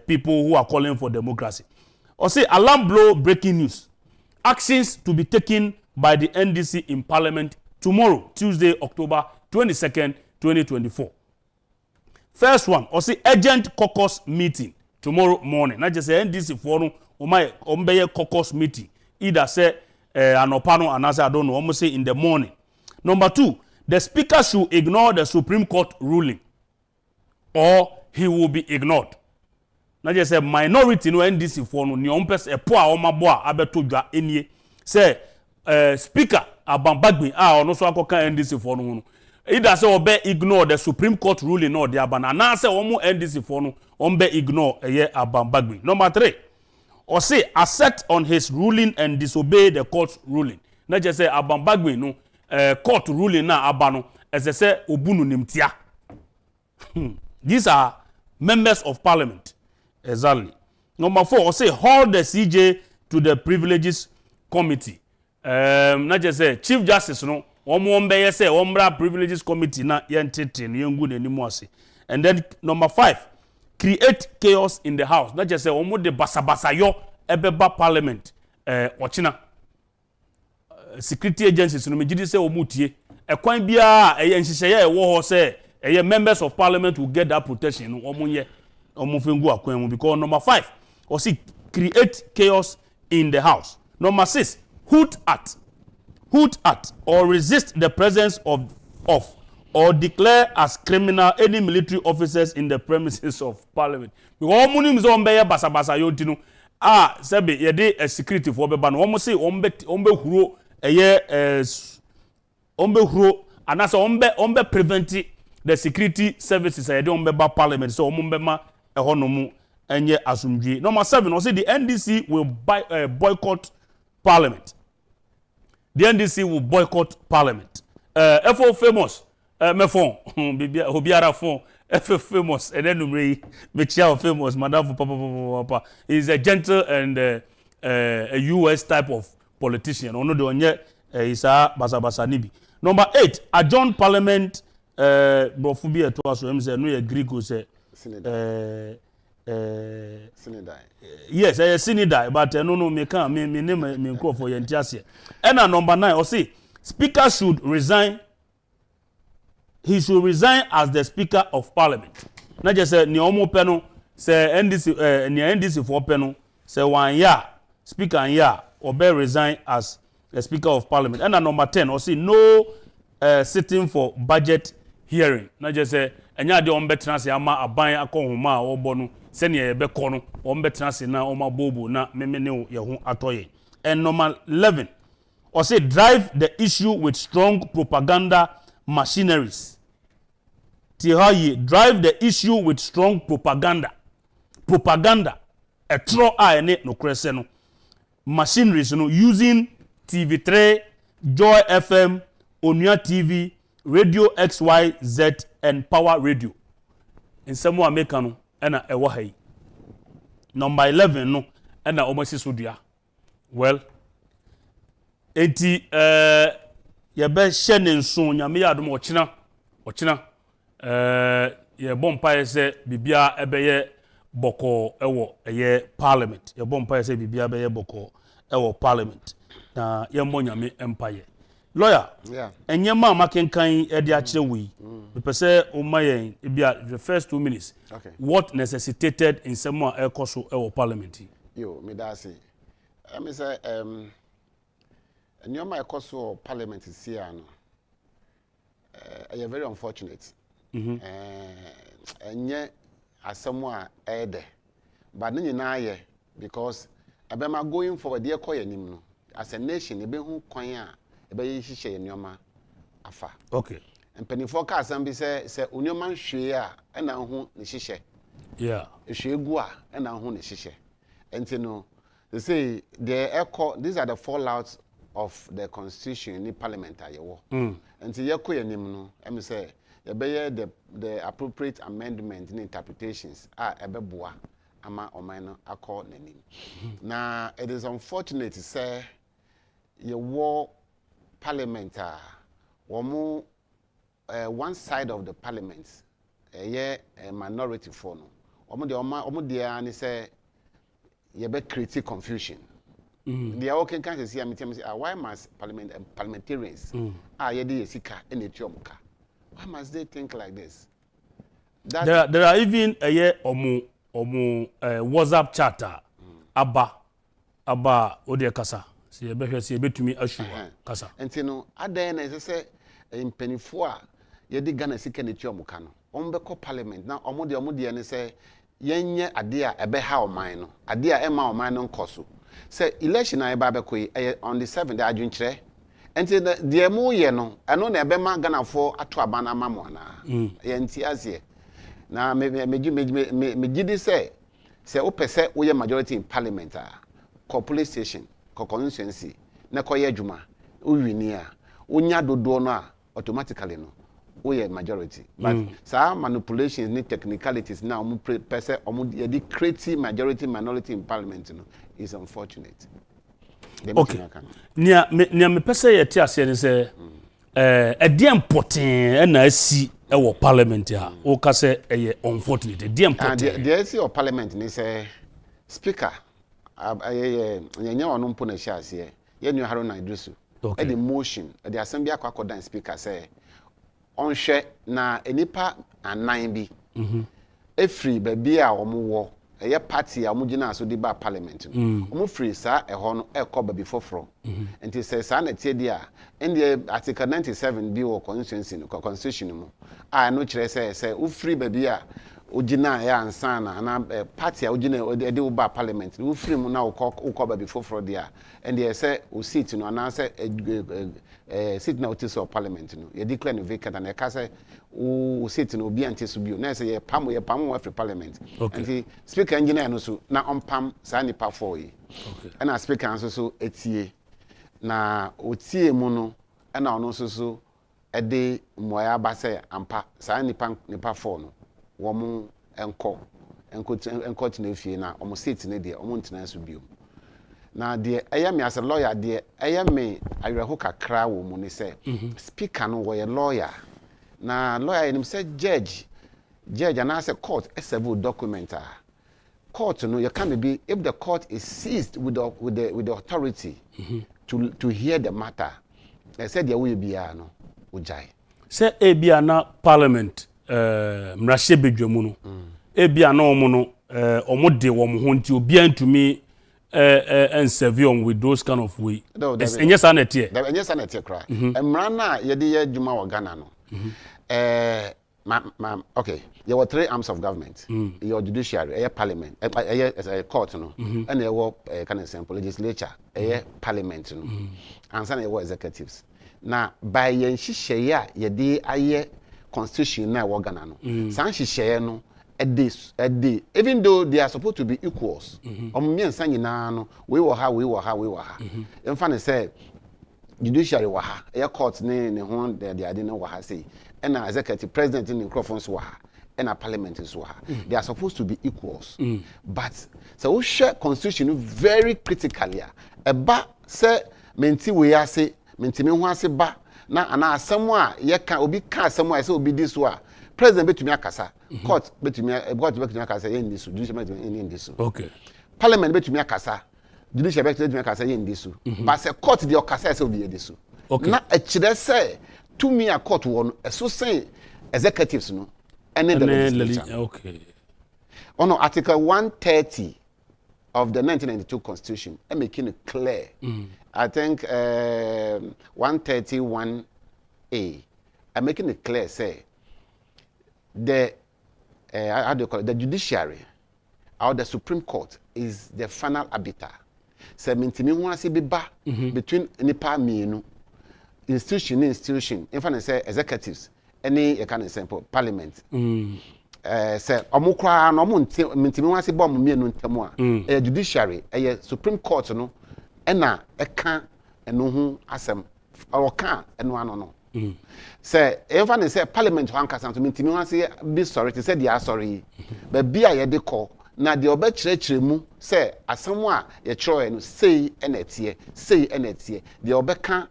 people who are calling for democracy. Or say alarm blow breaking news. Actions to be taken by the NDC in Parliament tomorrow, Tuesday, October 22nd, 2024. First one, or say urgent caucus meeting tomorrow morning. Not just say NDC for no, ombeye caucus meeting. Either say an opano and as I don't know, almost say in the morning. Number 2, the speaker should ignore the Supreme Court ruling, or he will be ignored. Not just a minority no NDC for no ni ompes e po a omaboa abeto dwa enie say speaker abambagbe ono so akoka NDC for no either say obe ignore the Supreme Court ruling or the abana na say omo NDC for no ombe ignore eye abambagbe. Number 3, or say accept on his ruling and disobey the court's ruling. Not just say abambagbe no court ruling na abano as I say obunu nimtia. These are members of parliament. Exactly. Number 4, or say hold the CJ to the privileges committee. Not just say Chief Justice no ombe say ombra privileges committee na yentete no yengu anymore say. And then number 5, create chaos in the house. Not just say omo de basabasa yo ebeba parliament ochina security agencies no megidi say omutie ekwan bia enhyehyeye ewo ho say members of parliament will get that protection no omunye omufengu akwan because number 5, or see create chaos in the house. Number 6, hoot at or resist the presence of or declare as criminal any military officers in the premises of parliament. Because omunim zo ombe basabasa yontinu sebe yede security for beba no omo say ombe huro ombe huro anasa ombe prevent the security services yede ombe ba parliament so ombe ma ehonomu enye asumdwe. Number 7, or say the NDC will boycott parliament. The NDC will boycott parliament. FO famous mefon bibia obiara fon FO famous and then mechia famous madam papa is a gentle and a US type of politician. Ono de onye isa basabasa nibi. Number 8, adjourn parliament brofubia to aso em say no ye Greek say yes, Sinidai, but no, me can me name me call for yentiasia. And number 9, or see, speaker should resign. He should resign as the speaker of parliament. Not just say ni omo peno say NDC ni NDC for peno say 1 year speaker and year or be resign as the speaker of parliament. And number 10, or see no sitting for budget hearing. Not just say enya de ombe transe ama aban akohoma a obonu sene ye be kono ombe transe na oma bobo na memene ye ho atoye. And number 11, or say drive the issue with strong propaganda machineries. Tihaye drive the issue with strong propaganda a tro a ne no krese no machineries no using TV3, Joy FM, Onua TV, Radio XYZ and Power Radio. In some way make no ena ewo hai. Number 11 no ena omasi sodua. Well, enti ye be hye nso nyame ya dom ochina ye bompa se bibia ebeye boko ewo eye parliament. Ye bompa se bibia ebeye boko ewo parliament. Na ye mo nyame empire. Lawyer, yeah. Enyema makenkan edi akire wi. Me say o mayen bia the first 2 minutes. Okay. What necessitated in some ekoso ewo parliament? Yo, me da say. Me say enyema ekoso parliament is here no. Very unfortunate. Enye asemo a ede. But ni na ye because abema going forward dey call yanim no. As a nation, ebe hu kwan a ebe yihye enyoma afa. Okay. Mpenifo ka asem bi se onyoma hwe a na hu ne hye. Yeah. Hwe gu a na hu ne hye. Enti no they say these are the fallouts of the constitution in the parliament ayewo. Enti yeko yanim no em say ebe the appropriate amendment in interpretations ebeboa ama omano akọ nanim. Na it is unfortunate to say ye war parliament one side of the parliament a minority for no omo de ani say ye be create confusion. The okay can say why must parliamentarians ye dey sika en etiomka, why must they think like this? There are even a year WhatsApp chatter aba ode kasa se be se betumi ashuwa kasa enti no adan na se mpanifo a ye di Ghana sika ne tuo muka no ombeko parliament na omode ne se yenye ade a ebe ha oman no ade a ema oman no nkoso se election na eba bekoi on the 7th adwunkire enti de mu ye no eno na ebe ma Ghana fo ato abana mamo na ye nti azie na me gidi se opese wo ye majority in parliament ko police station ko constituency na ko ye adwuma wo wini a onya dodo no a automatically no wo ye majority but manipulations ni technicalities na pese ye create majority minority in parliament no is unfortunate. Okay. Nia me pese ye ti ase ni se de important na asi e wo parliament a o ka se e unfortunate de important the asi of parliament ni se speaker yenye onu mpo na sha ase ye nu haro na idrisu e the motion the assembly akwakodan speaker say onhwe na enipa anan bi efri baby a omo eye party a omugina so di ba parliament omo free sa eho no ekọ ba bi foforo enti say sa na tie dia in the article 97 bi wo constitution mu a no kire say u free baby a ogina ya ansa na party a ogina ede wo ba parliament u free mu na ukọ ba bi foforo dia and they say o seat no na say seat na otis of parliament no ye declare no vacant and e ka say o seat no obi ante so bio na say ye pam after parliament and speaker engineer no so na ompam sa nipa for yi and a speaker nso so etie na otie mu no na ono so e de moya ba say ampa sa nipa for no wo mu enko tina fie na omo seat ne de omo ntina so bio na de me as a lawyer de me awerho kakra wo mu ni say speaker no wo ye lawyer na lawyer him say judge and as a court a several document court no you can be if the court is seized with the authority to hear the matter they said there will be no ujai say ebia na parliament mrahye bedwamu no ebia na omo no omo de wo mo ho nti obi antumi and serving with those kind of way. Yes, I net here. Yes, I net here. Cry. Mrana, ye di ye juma wa Ghana no. Okay. There were 3 arms of government. Your judiciary, a parliament, a court no, and there were kind of simple legislature, a parliament no, and some there were executives. Now by ye share ye di aye constitution na wa Ghana no. San share no. At this, even though they are supposed to be equals, me and Sanyina no, we were ha. In fact, say judiciary waha, air courts ne hon they didn't know what I say, and an executive president in the microphones waha, and a parliament is waha. They are supposed to be equals, but so we share constitution very critically. Eba say menti we are say menti me ho ase ba na ana asemo a ye ka obi ka asemo a say obi this wa. President betumi akasa court betumi akasa yen disu judicial betumi yen disu okay parliament betumi akasa judicial betumi akasa yen disu but say court the akasa say obi yen disu na a kire say to me a court won so say executives no and the legislature okay on article 130 of the 1992 constitution and making it clear I think 131A I'm making it clear say the how do you call it? The judiciary or the Supreme Court is the final arbiter. So mintimi hu ase beba between nipa mienu institution. In fact, say executives any kind of simple parliament. Say omo kra na omo mintimi hu ase bom mienu ntemu a judiciary Supreme Court no na eka eno hu asem or ka eno ano no. Say even say parliament wan kasa to mintimi wan say be sorry to say they are sorry but be a de call na de oba kirekire mu say asemu a ye kire no say enetie de obeka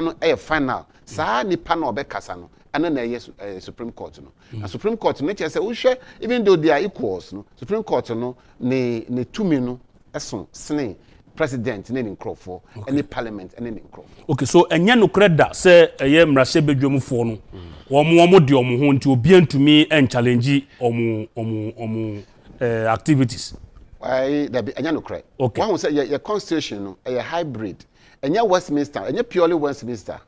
no e final sa nipa na obekasa no ana na ye Supreme Court no na Supreme Court no say wo hwe even though they are equals no Supreme Court no ne tumi no eso sene president ne nkrofo any parliament any nkrofo. Okay, so enye no kreda say eye mrase bedwamfo no omo de omo ho nti obi antumi en challenge omo activities. Why there be enye no kre. Okay. One say your constitution no a hybrid. Enye Westminster, enye purely Westminster.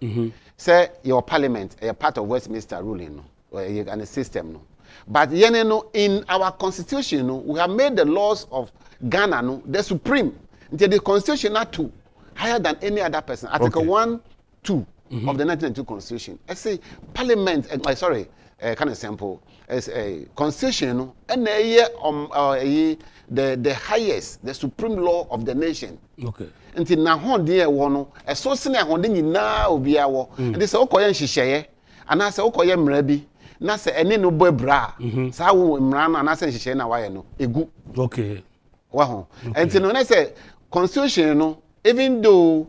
Say your parliament a part of Westminster ruling no or a system no. But yene no in our constitution no we have made the laws of Ghana no the supreme. Until the constitution are two higher than any other person. Article 1, 2 of the 1992 constitution. I say parliament. Kind of simple as a constitution. And the highest, the supreme law of the nation. Okay. Until now, on the one, a so senior on the now be our. And this Okoyan Shishaye, and I say Okoyam Rebi. Na say any no boy bra. Sa wo mran and I say Shishaye na why no. Egu. Okay. Wow. And you know, I say constitution no, even though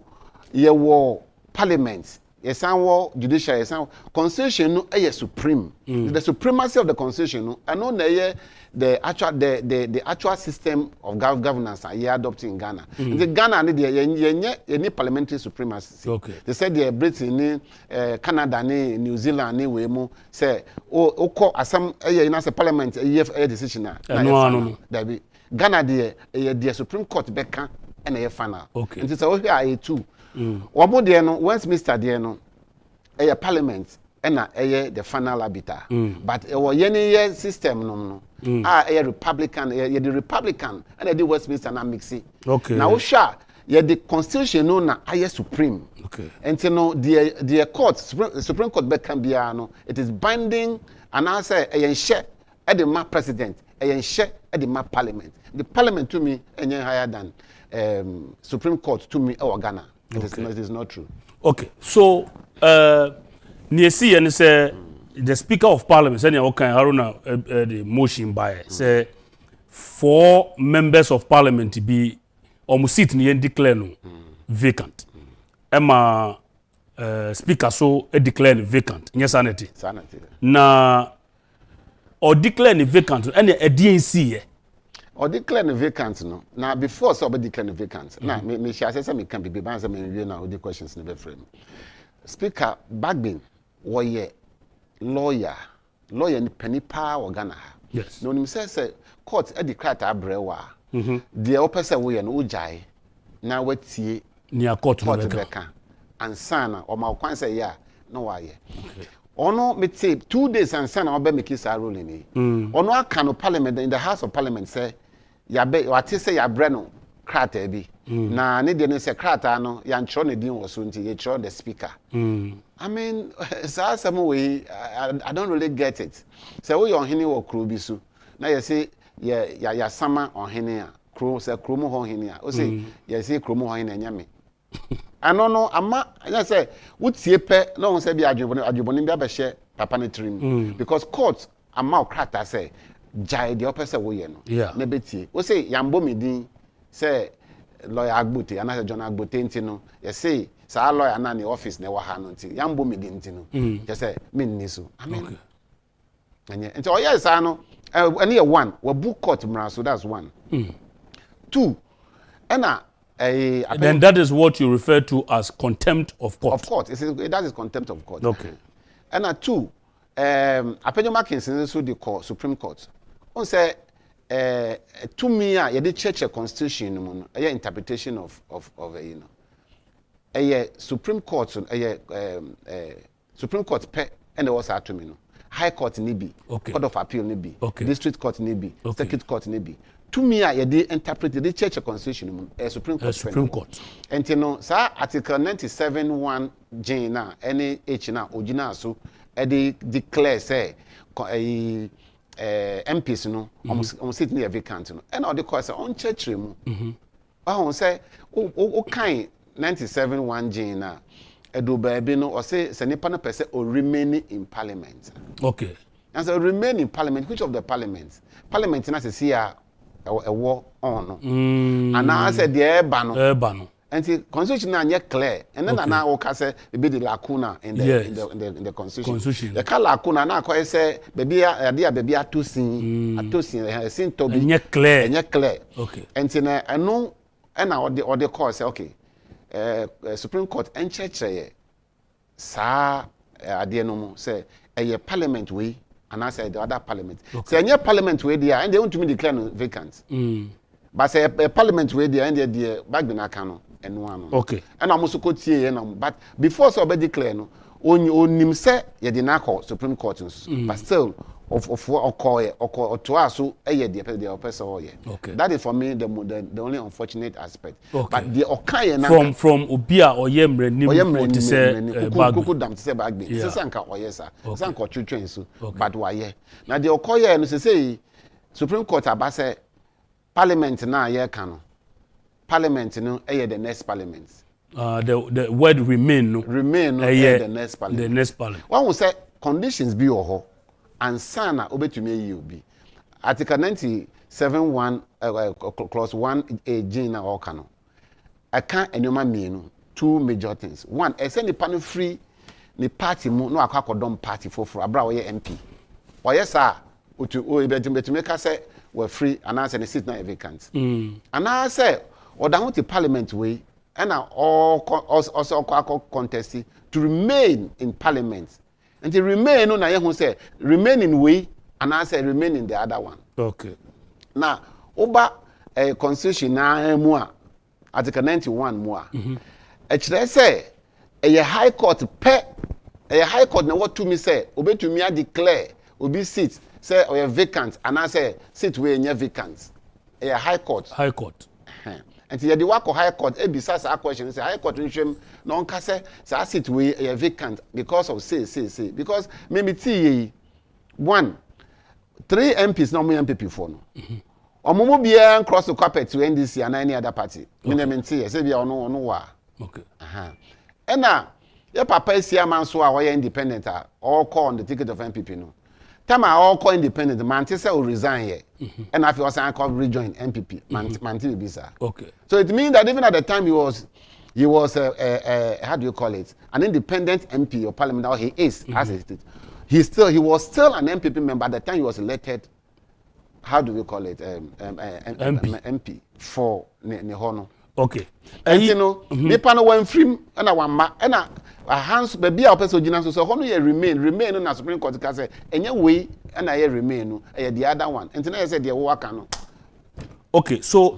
you were parliament, yes, war judicial, yes, constitution no, supreme. The supremacy of the constitution no, I know the actual system of governance are adopted in Ghana. The Ghana need parliamentary supremacy. Okay. They said the Britain, Canada, New Zealand, we say some parliament a decision. No. Ghana the Supreme Court beka and a final. Okay. And it's over here too. Omo de no Westminster de no a parliament and the final arbiter. But yene system no a Republican the Republican and the Westminster na mixi. Okay. Now sure the constitution no na supreme. Okay. And you know the court Supreme Court beka bia no it is binding and I say a share at the president a share at the parliament. The parliament to me is higher than Supreme Court to me or Ghana. It is not true. Okay, so Niesi and say the Speaker of Parliament say Haruna the motion by say 4 members of Parliament to be almost seat ni declare no vacant. Emma Speaker so declare vacant. Yes, sanity. Na or declare vacant any a DNC. Or declare vacant no. Now before so declare vacant. Now me share say me can be answer me now the questions never frame. Speaker Bagbin was lawyer ni penny power Ghana. Yes. No him say court e declare ta brewa. The opposite way no ujai. Na wetie near court beka. And sana or my kwan say yeah no why. Okay. Ono me say 2 days and sana obe make his ruling ni. Ono aka no parliament in the House of Parliament say ya be what say ya bre no krata bi. Na ne de no say krata no ya nchro ne din wo so nti ye chro the speaker. I mean some way I don't really get it. Say we on hini wo kro bi so. Na ye say ya sama on hini a kro say kro mu ho hini a. O say ye say kro mu ho hini anya me. No, ama I say wotie pe no say bi adwoboni bi abehye papa ne trim because court ama krata say jai the opposite way no na betie wo say yambo medin say lawyer Agbotey and say John Agbotey ntino you say sa lawyer na ne office na wa ha no nti yambo medin ntino you say me nni so I mean anya nti yes no any one we book court mra so that's 1 2 and then that is what you refer to as contempt of court. Of course, that is contempt of court. Okay. And 2, Apenyo Mackinson so the court, Supreme Court. On say to me you the church constitution a interpretation of you know. Supreme Court Supreme Court pe and there was to me no. High Court ni bi, Court of Appeal ni bi, District Court ni bi, Circuit Court ni bi. To me, I interpret the church constitution Supreme Court. Supreme Court. And you know, sir, Article 97(1) J na any H na original so they declare say MPs no almost sit near vacant no. And all the course on church room. I say o kind 97(1) J na edo baby no or say nipa na person or remain in parliament. Okay. And so remain in parliament. Which of the parliaments? Parliament na say here a war on no. And I said the air and the constitution na clear. And then na o ka say be the lacuna in the constitution. The lacuna na ko say baby atosin sin to be clear. And clear. Okay. And no and or the court say okay Supreme Court encheche sa ade no mo say a parliament way and I said the other parliament say any parliament way there and they want to declare no vacant but say a parliament way there and the back be na kan no eno ano okay and almost ko tie na but before so be declare no onim say ye de na call Supreme Court but still of or to us so the person okay that is for me the only unfortunate aspect but the okay from obia or yemre nim to say kuku dam to say bag be say sanka oyesa sanka twetwen so but why na the okay no say Supreme Court abase parliament na ye ka no parliament no the next parliament the word remain the next parliament one will say conditions be or and sana obetumi yi obi article 97(1) clause 1 na oka no aka enoma mienu two major things one send the panel free ni party mu no akwakodom party for abra we MP oyesa otu obetumi ka say we free and answer the seat na vacant and I say oda to parliament way and also contest to remain in parliament. And to remain no na ye say remain in way and I say remain in the other one. Okay. Now oba constitution na mu a article 91 mu a. Actually say a high court na what to me say obetumi a declare obi seat say or vacant and I say seat we nya vacant. A high court. High court. And you work on high court, bisa sa question say high court nchim na onka say sa seat we vacant because of say because maybe see 1 3 MPs no MPP for no. Omomo bia cross the carpet to NDC and any other party. Minimenti say bia ono wa. Okay. And na your papa is here man so a independent all call on the ticket of MPP no. Time I all call independent man say will resign here. And after was I call rejoin MPP man bisa. Okay. So it means that even at the time he was how do you call it, an independent MP or parliament, or he is as it is. He was still an MPP member at the time he was elected. How do we call it? MP for Nehono. Okay. And you know, me pano went free and I want and a hands baby our person so hono ye remain on Supreme Court can say any way and I remain no the other one. And then I said the work no. Okay, so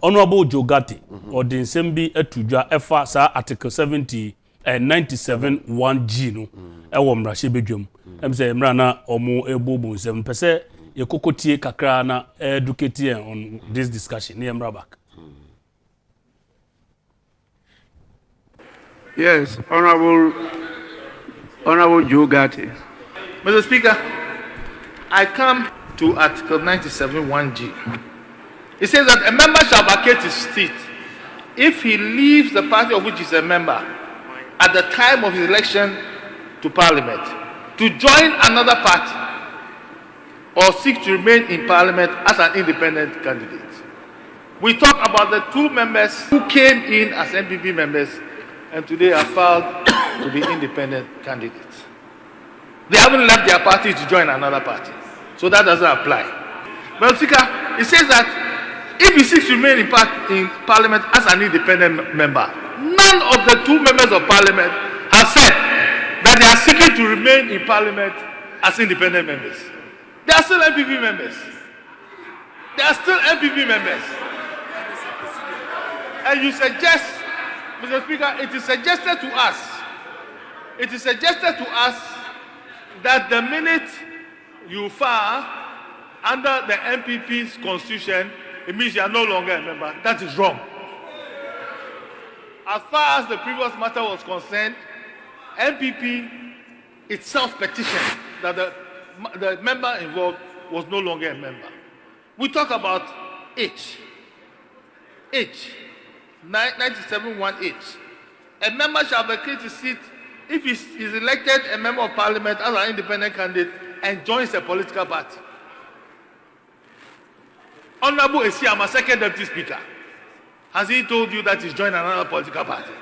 Honorable Jogati or the Nsembi etudwa efa sa article 97(1)G no ewo mrahye bedwam em say mra na omo ebobo nsem pese ye kokotie kakra na educate on this discussion near mra back. Yes, Honorable Jogati. Mr. Speaker, I come to Article 97(1)G. It says that a member shall vacate his seat if he leaves the party of which he is a member at the time of his election to Parliament to join another party or seek to remain in Parliament as an independent candidate. We talk about the two members who came in as MPP members and today are filed to be independent candidates. They haven't left their party to join another party, so that doesn't apply. But Speaker, it says that if he seeks to remain in Parliament as an independent member, none of the two members of Parliament have said that they are seeking to remain in Parliament as independent members. They are still MPP members. And you suggest, Mr. Speaker, it is suggested to us that the minute you file under the MPP's constitution, it means you are no longer a member. That is wrong. As far as the previous matter was concerned, MPP itself petitioned that the member involved was no longer a member. We talk about H. 97(1)H. A member shall vacate his seat if he is elected a member of Parliament as an independent candidate and joins a political party. Honorable Esiama, second deputy speaker, has he told you that he's joined another political party?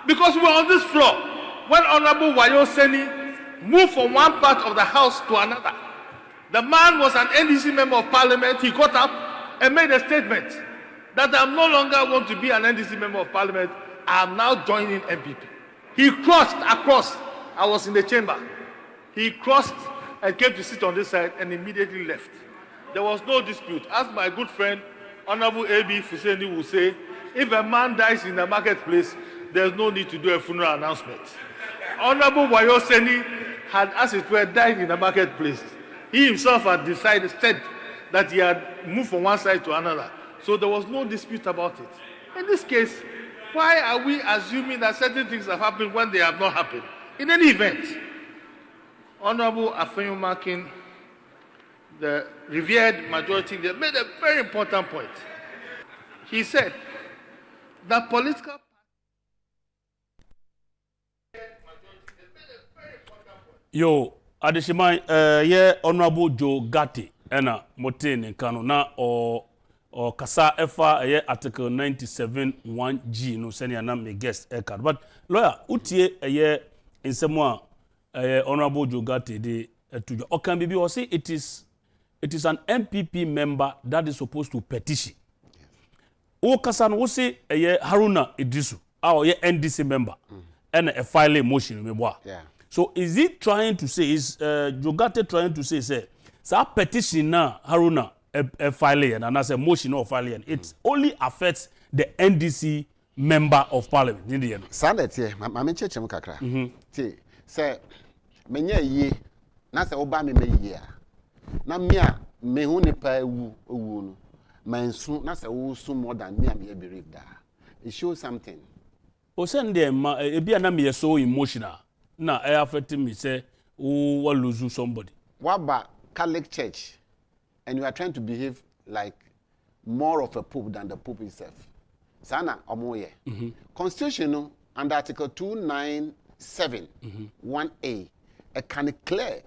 Because we're on this floor. When Honorable Wayo Seni moved from one part of the house to another, the man was an NDC member of Parliament. He got up and made a statement that I'm no longer going to be an NDC member of parliament. I am now joining MPP. He crossed across. I was in the chamber. He crossed and came to sit on this side and immediately left. There was no dispute. As my good friend, Honorable A.B. Fuseni will say, if a man dies in the marketplace, there's no need to do a funeral announcement. Honorable Wayoseni had, as it were, died in the marketplace. He himself had said that he had moved from one side to another. So there was no dispute about it. In this case, why are we assuming that certain things have happened when they have not happened? In any event, Honorable Afenyomakin, the revered majority leader, made a very important point. He said that political Yo, Adeshiman, yeah, Honorable Joe Gatti, ena motin in Kano na or kasa efa article 97(1)G no senior na me guest card. But lawyer, utie in someone Honorable Joe Gatti de to Okan Bibi or say it is an MPP member that is supposed to petition. O kasa no say Haruna Idrisu, our NDC member, and a file motion me boa. Yeah. So is he trying to say, is Jogate trying to say a petition now, Haruna, a file and as a motion or file, it only affects the NDC member of parliament in the end. Sandet here, my church kakra. Say, menye ye, na se oba me ye. Na mia me hu ne pa ewu no. Mansu na se wo su more than me am believe that. It shows something. O send them e bia na me so emotional. Na affect me say who lose somebody. What about Catholic Church? And you are trying to behave like more of a pope than the pope himself. Sana omoye. Constitution under Article 297 1A, it can clear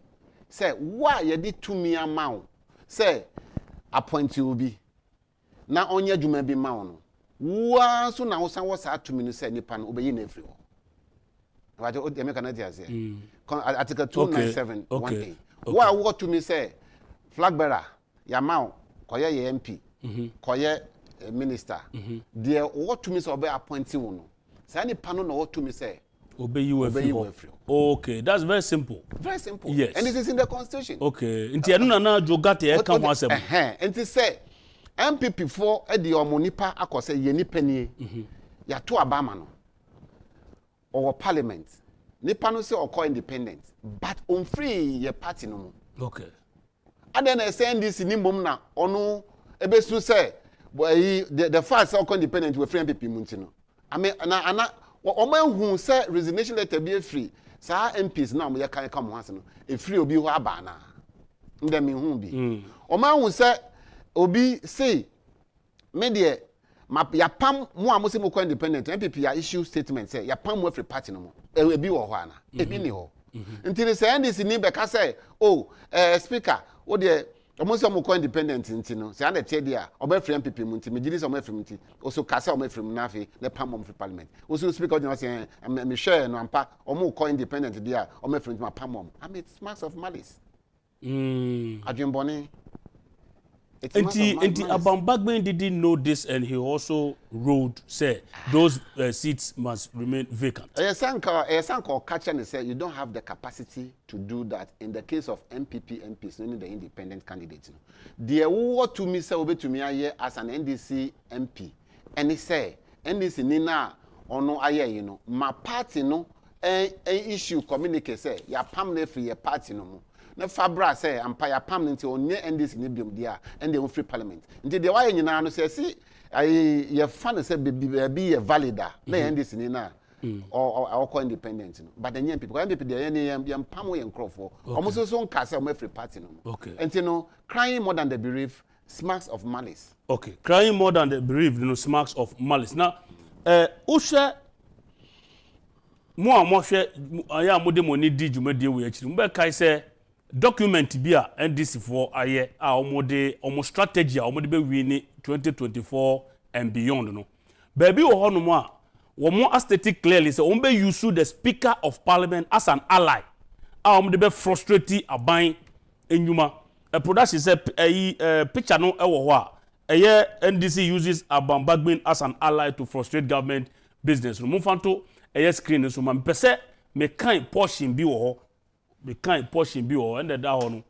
say why you did to me amount say appoint you be na onye dwuma bi ma no wa so na wosan wo sa to me no say nipa no obeyi na free. Article 297 1A. What to me say flag bearer yamao koye ye MP koye minister there what to me say obe appointee no say ni pano no what to me say obey you free. Okay, that's very simple. Very simple. Yes. And it is in the constitution. Okay. Inti anu na Jogate e kan ho asem. Inti say MPP for e di omonipa akose ye nipa nie ya to abama no or parliament nipa no say or independent but on free your party no. Okay. And then I send this in mom na ono ebesu say the fact say or independent we free MPP muntino. I mean na oman hu say resignation letter be free. Sa MPs na mo kan come once no e free obi ho aba na. Ndem hu bi. Oman hu say obi say media ya pam mo amose mo independent MPP ya issue statement say ya pam mo free party no mo e bi wo ho ana e bi ni ho until say NDC ni be ka say speaker wo de almost mo independent nti no say na tie dia oba free MPP mu nti me gidi say oba free mu nti also ka say oba free mu na fe na pam mo free parliament also speaker dey say me share no ampa omo independent dia oba free mu pam mo I mean it's marks of malice adwembone. Enti Abambagben didn't know this and he also wrote, say, those seats must remain vacant. Sanko Kachan said you don't have the capacity to do that in the case of MPP MPs, only the independent candidates. The award to me say obe to me as an NDC MP. And he say NDC nina ono aye you know my party no issue communicate say ya pam na free your party no mo. Na fabra say empire pam nti onye NDC ne biom dia and the free parliament nti de why nyina no say see ye fan say be valida na NDC ni na or independent no but the young people they yam pam we nkrofo almost so nka say o free party no okay nti no crying more than the bereaved smacks of malice. Okay, crying more than the bereaved, smacks of malice. Now ushe mo hwe aya mode mo ni di dwumade we akiri mbe kai say document bi a NDC for aye a omo strategy a omo de be wi ni 2024 and beyond no baby wo hono mo a wo mo aesthetic clearly say omo be use the speaker of parliament as an ally a omo de be frustrate aban enyuma a production say picture no e wo ho a NDC uses Abambagbin as an ally to frustrate government business. Mufanto screen so man pese me kind portion bi wo me kind portion bi wo and that one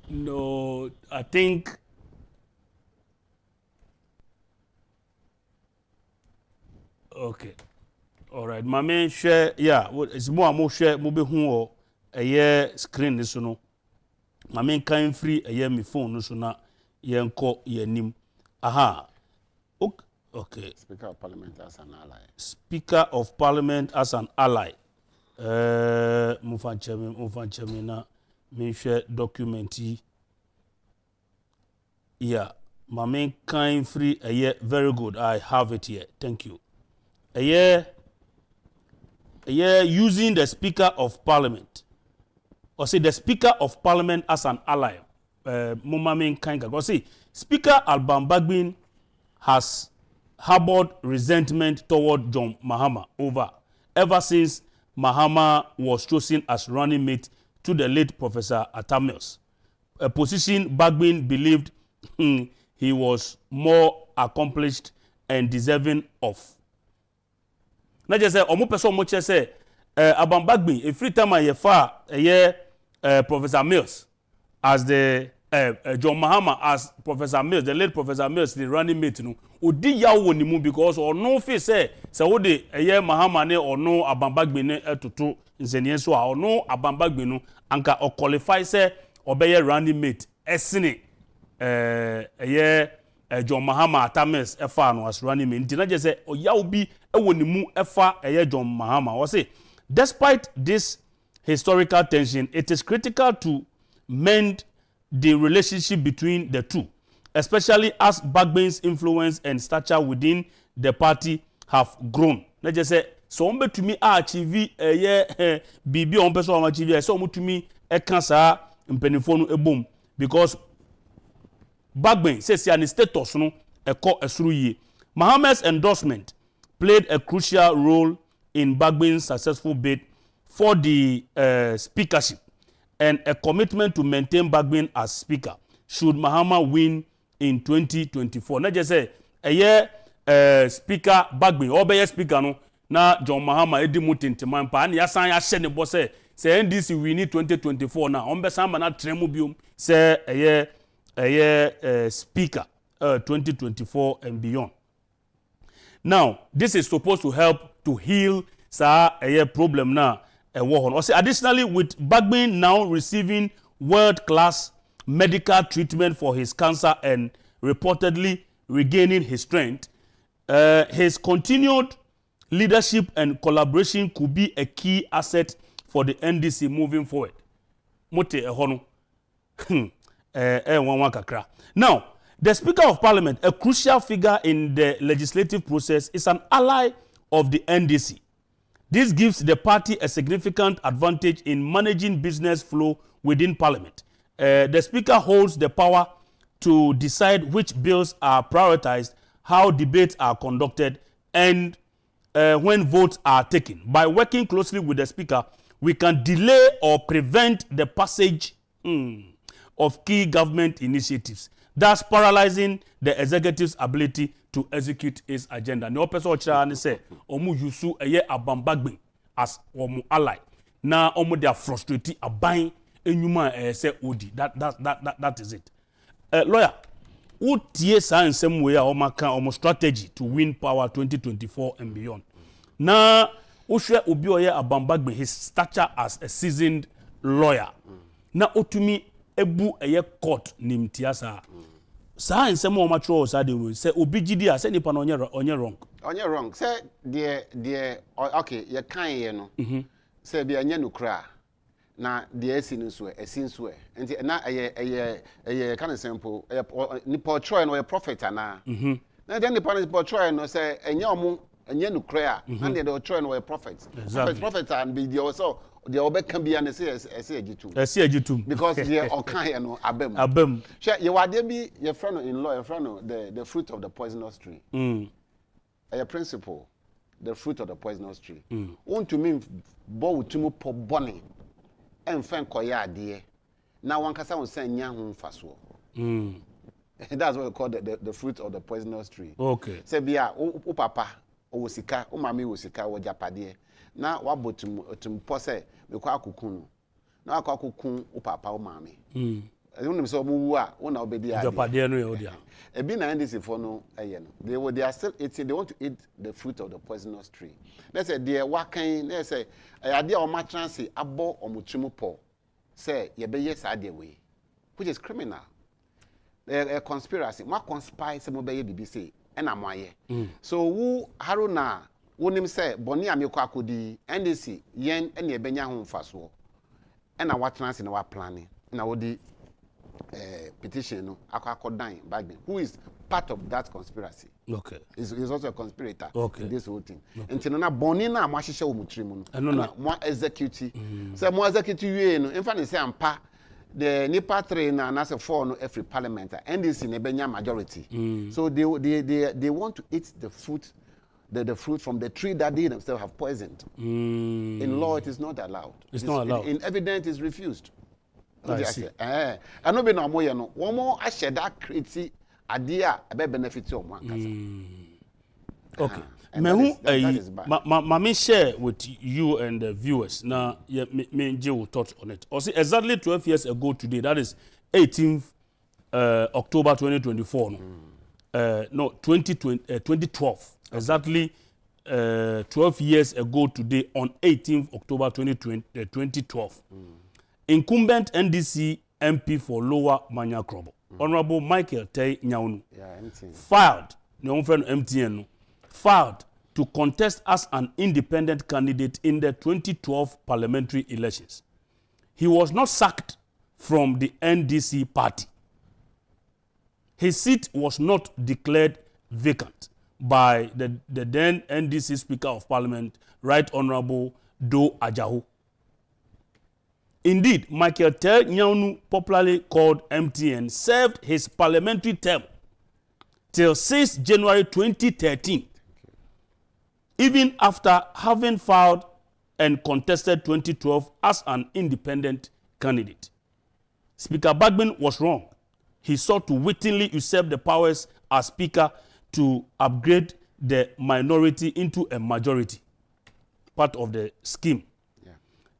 no I think okay all right mama share yeah it's more share mo be hu screen so no mama kind free me phone so na yenko yanim aha okay. Speaker of Parliament as an ally. Speaker of Parliament as an ally. Mufanchemi na me share document. Yeah, my main kind free very good. I have it here. Thank you. Using the Speaker of Parliament. Or say the Speaker of Parliament as an ally. Main kind go see Speaker Abambagbin has harbored resentment toward John Mahama ever since Mahama was chosen as running mate to the late Professor Atamios, a position Bagbin believed he was more accomplished and deserving of. Not just say omo person mo che say Abambagbin every time I far Professor Mills as the John Mahama as Professor Mills, the late Professor Mills, the running mate, no, odi yawo ni mu because or no face say wo de Mahama ne or no Abambagbin ne etutu nsenye so or no Abambagbin no anka o qualify say obeye running mate esene John Mahama Atames efa no as running mate ntina je say o yawo bi ewo ni mu efa John Mahama o say despite this historical tension it is critical to mend the relationship between the two, especially as Bagbin's influence and stature within the party have grown. Let's just say, so on to me achieve bibi on person achieve so to me cancer impenifonu boom because Bagbin says he status no through Mahama's endorsement played a crucial role in Bagbin's successful bid for the speakership and a commitment to maintain Bagbin as speaker should Mahama win in 2024. Not just say speaker Bagbin obey speaker no na John Mahama edi mutintiman pa na yasan ya hye ne bo say NDC we need 2024 na on be san na tremu biom say speaker 2024 and beyond. Now this is supposed to help to heal problem na additionally, with Bagbin now receiving world-class medical treatment for his cancer and reportedly regaining his strength, his continued leadership and collaboration could be a key asset for the NDC moving forward. Now, the Speaker of Parliament, a crucial figure in the legislative process, is an ally of the NDC. This gives the party a significant advantage in managing business flow within Parliament. The Speaker holds the power to decide which bills are prioritized, how debates are conducted, and when votes are taken. By working closely with the Speaker, we can delay or prevent the passage of key government initiatives, thus paralyzing the executive's ability to execute its agenda. No person ochira say omu yusu Abambagbin as omu ally. Na omu they are frustrated aban enyuma say odi. That is it. Lawyer, who tie sa nsem we a omu strategy to win power 2024 and beyond. Na ohwe obi oye Abambagbin his stature as a seasoned lawyer. Na otumi ebu court nimtiasa. Sa nsem o matro sa de we say obi gidi a say nipa na onye wrong. Onye wrong. Say the okay, ye kan ye no. Say bia nya nukra na the esi nso esin so enti na eye kan simple nipa try no ye prophet ana. Na then nipa try no say enya omo enya nukra na the try no ye prophet. Prophet and be the also the obeka bia na say agitu because the okan no abem ye wade bi your friend in law your friend the fruit of the poisonous tree a principle the fruit of the poisonous tree want to mean bo tumu po boni en fen koya ade na wankasa won san nya ho mfaso That's what we call the fruit of the poisonous tree. Okay. Say bia o papa o wosika o mami wosika wo japade na wabotum pose me kwa akukun na akwa akukun o papa o mami nim so mo wu a wo na obedi ade japade no ye odia e bi na ndc for no eye no they are still eating, they want to eat the fruit of the poisonous tree. Let's say they wakan let's say ade o ma transe abo omutrimu po say ye be yes ade we, which is criminal. A conspiracy ma conspire se mo be ye bibi say na mo aye. So who haruna wonim say boni amekọ akodi ndc yen na e benya ho mfaso na wa transe na wa planning na wodi petition no akodan Bagbin, who is part of that conspiracy. Okay. Is also a conspirator in this whole thing. Okay. Nti na boni na mo ahihye wo mutrimu no na mo execute say mo execute we no in fact say ampa the nipa 3 na say 4 no every parliament NDC na benya majority. So they want to eat the fruit the fruit from the tree that they themselves have poisoned. In law it is not allowed. It's not allowed. In evidence is refused. I see. I know be no mo ye no one more ahye that create idea be benefit o mo okay. Me share with you and the viewers. Now, me will touch on it. Also, exactly 12 years ago today, that is 18th October 2024. 2012. Exactly 12 years ago today on 18th October 2012. Incumbent NDC MP for Lower Manya Krobo, Honorable Michael Tay Nyaunu, filed, MTN, filed to contest as an independent candidate in the 2012 parliamentary elections. He was not sacked from the NDC party. His seat was not declared vacant by the then NDC Speaker of Parliament, Right Honorable Do Ajahu. Indeed, Michael Tel Nyanu, popularly called MTN, served his parliamentary term till 6 January 2013, even after having filed and contested 2012 as an independent candidate. Speaker Bagbin was wrong. He sought to wittingly usurp the powers as Speaker to upgrade the minority into a majority, part of the scheme.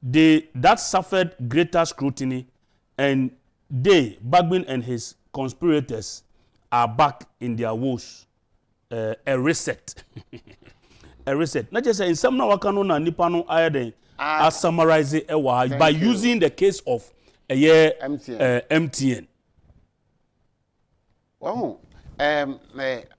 That suffered greater scrutiny, and Bagbin and his conspirators, are back in their woes. A reset. A reset. Not just in some now na nipa no ayeden as summarize it by using the case of MTN. Wow.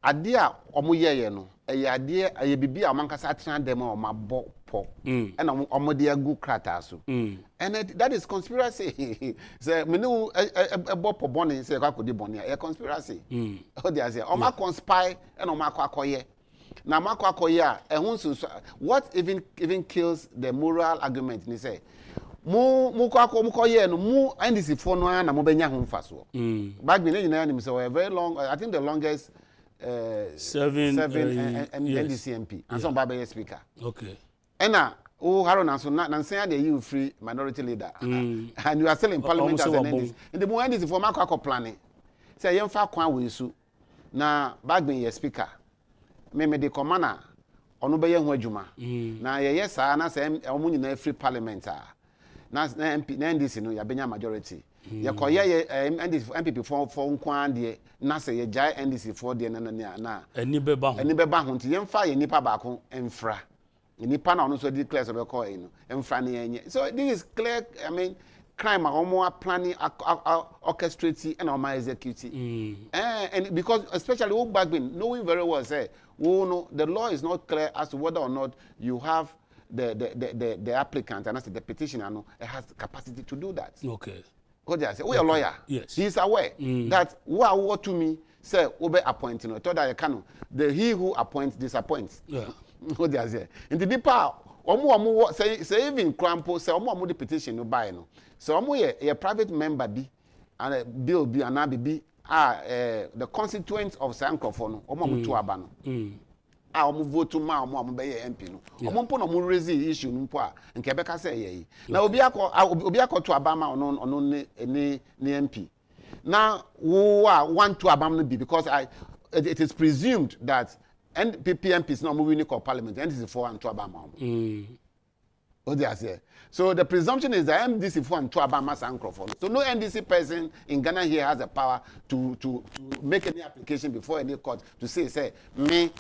Adia omo ye no ade aye bibi a mankasa atena dem o mabọ po and omo de agu krata so and that is conspiracy. Say me no ebo po boni say akodi boni a conspiracy. O dey say omo conspire and omo akoye na makoye a ehun so what even kills the moral argument ni say mu koye no mu NDC for no na mo benya ho mfaso. Back then you know say very long, I think the longest seven NDC MP and some Baba speaker. Okay. And Haruna so Nansen dey you free minority leader and you are still in parliament as an NDC. In the mo NDC for makwa planning. Say yemfa kwan we su na back then ye speaker. Me the commander ono be ye ho adwuma. Na ye saa na say omo nyina free parliament na MP na NDC no ya benya majority. Ye koye NDC MPP for nkwan de na say ye jai NDC for de na eni beba ho nti ye mfa ye nipa ba ko emfra nipa na ono so declare so be call no emfra na ye. So this is clear, I mean, crime are planning, orchestrating and executing. And because especially old Bagbin knowing very well say the law is not clear as to whether or not you have the applicant and as the petitioner has the capacity to do that. Okay. What I say, we are lawyer. Yes. He is aware that what to me say obe appointing or that can he who appoints disappoints. Yeah. What I say. In the deeper omo say even crampo say omo the petition no buy no. So omo ye private member bi and a bill bi and be the constituents of Sankofo no omo to aba no. Omo vote ma omo be ye MP no. Omo mpo no mo raise issue no mpo a nke be ka say ye. Na obi akọ to aba ma ono ni MP. Now, who want to abandon be because it is presumed that PPMP is not moving to Parliament. NDC for and to abandon. Oh, they are here. So the presumption is that MDC for and to abandon microphone. So no NDC person in Ghana here has the power to make any application before any court to say me.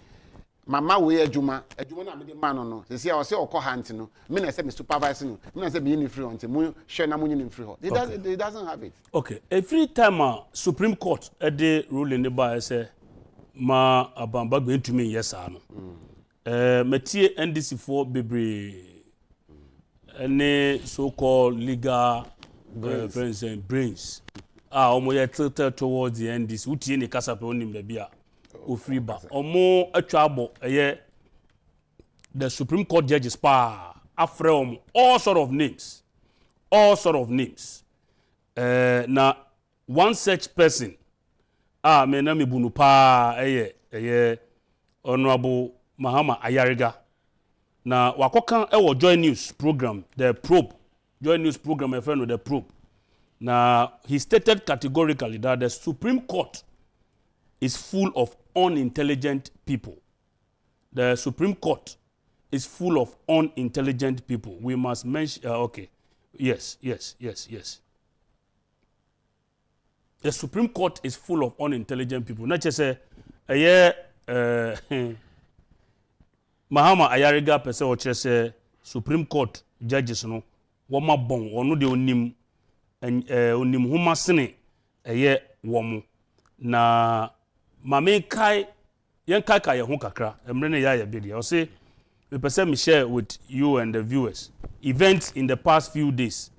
Mama we ejuma na me de man no se say o say okọ hunt no me na say me supervise no me na say be free on mu hwe na mu nyini free ho it doesn't have it. Okay, every time Supreme Court the ruling the by say ma abamba going to me yes no metie NDC for bebre any so called legal friends and brains omo ye tilted towards the NDC utie ne kasa pe onim da bia free ba omo atwabo the Supreme Court judges afre all sort of names na one such person me na me bunu pa Honorable Mahama Ayariga na wakokan Joy News program the probe Joy News program a friend with the probe na he stated categorically that the Supreme Court is full of unintelligent people. The Supreme Court is full of unintelligent people. We must mention, okay. Yes. The Supreme Court is full of unintelligent people. Not just say, Mahama Ayariga pese o say Supreme Court judges no woma bon ono de onim huma sene womo na mame kai yen kai ye ho kakra emre ne ya be dia o say me pese me share with you and the viewers events in the past few days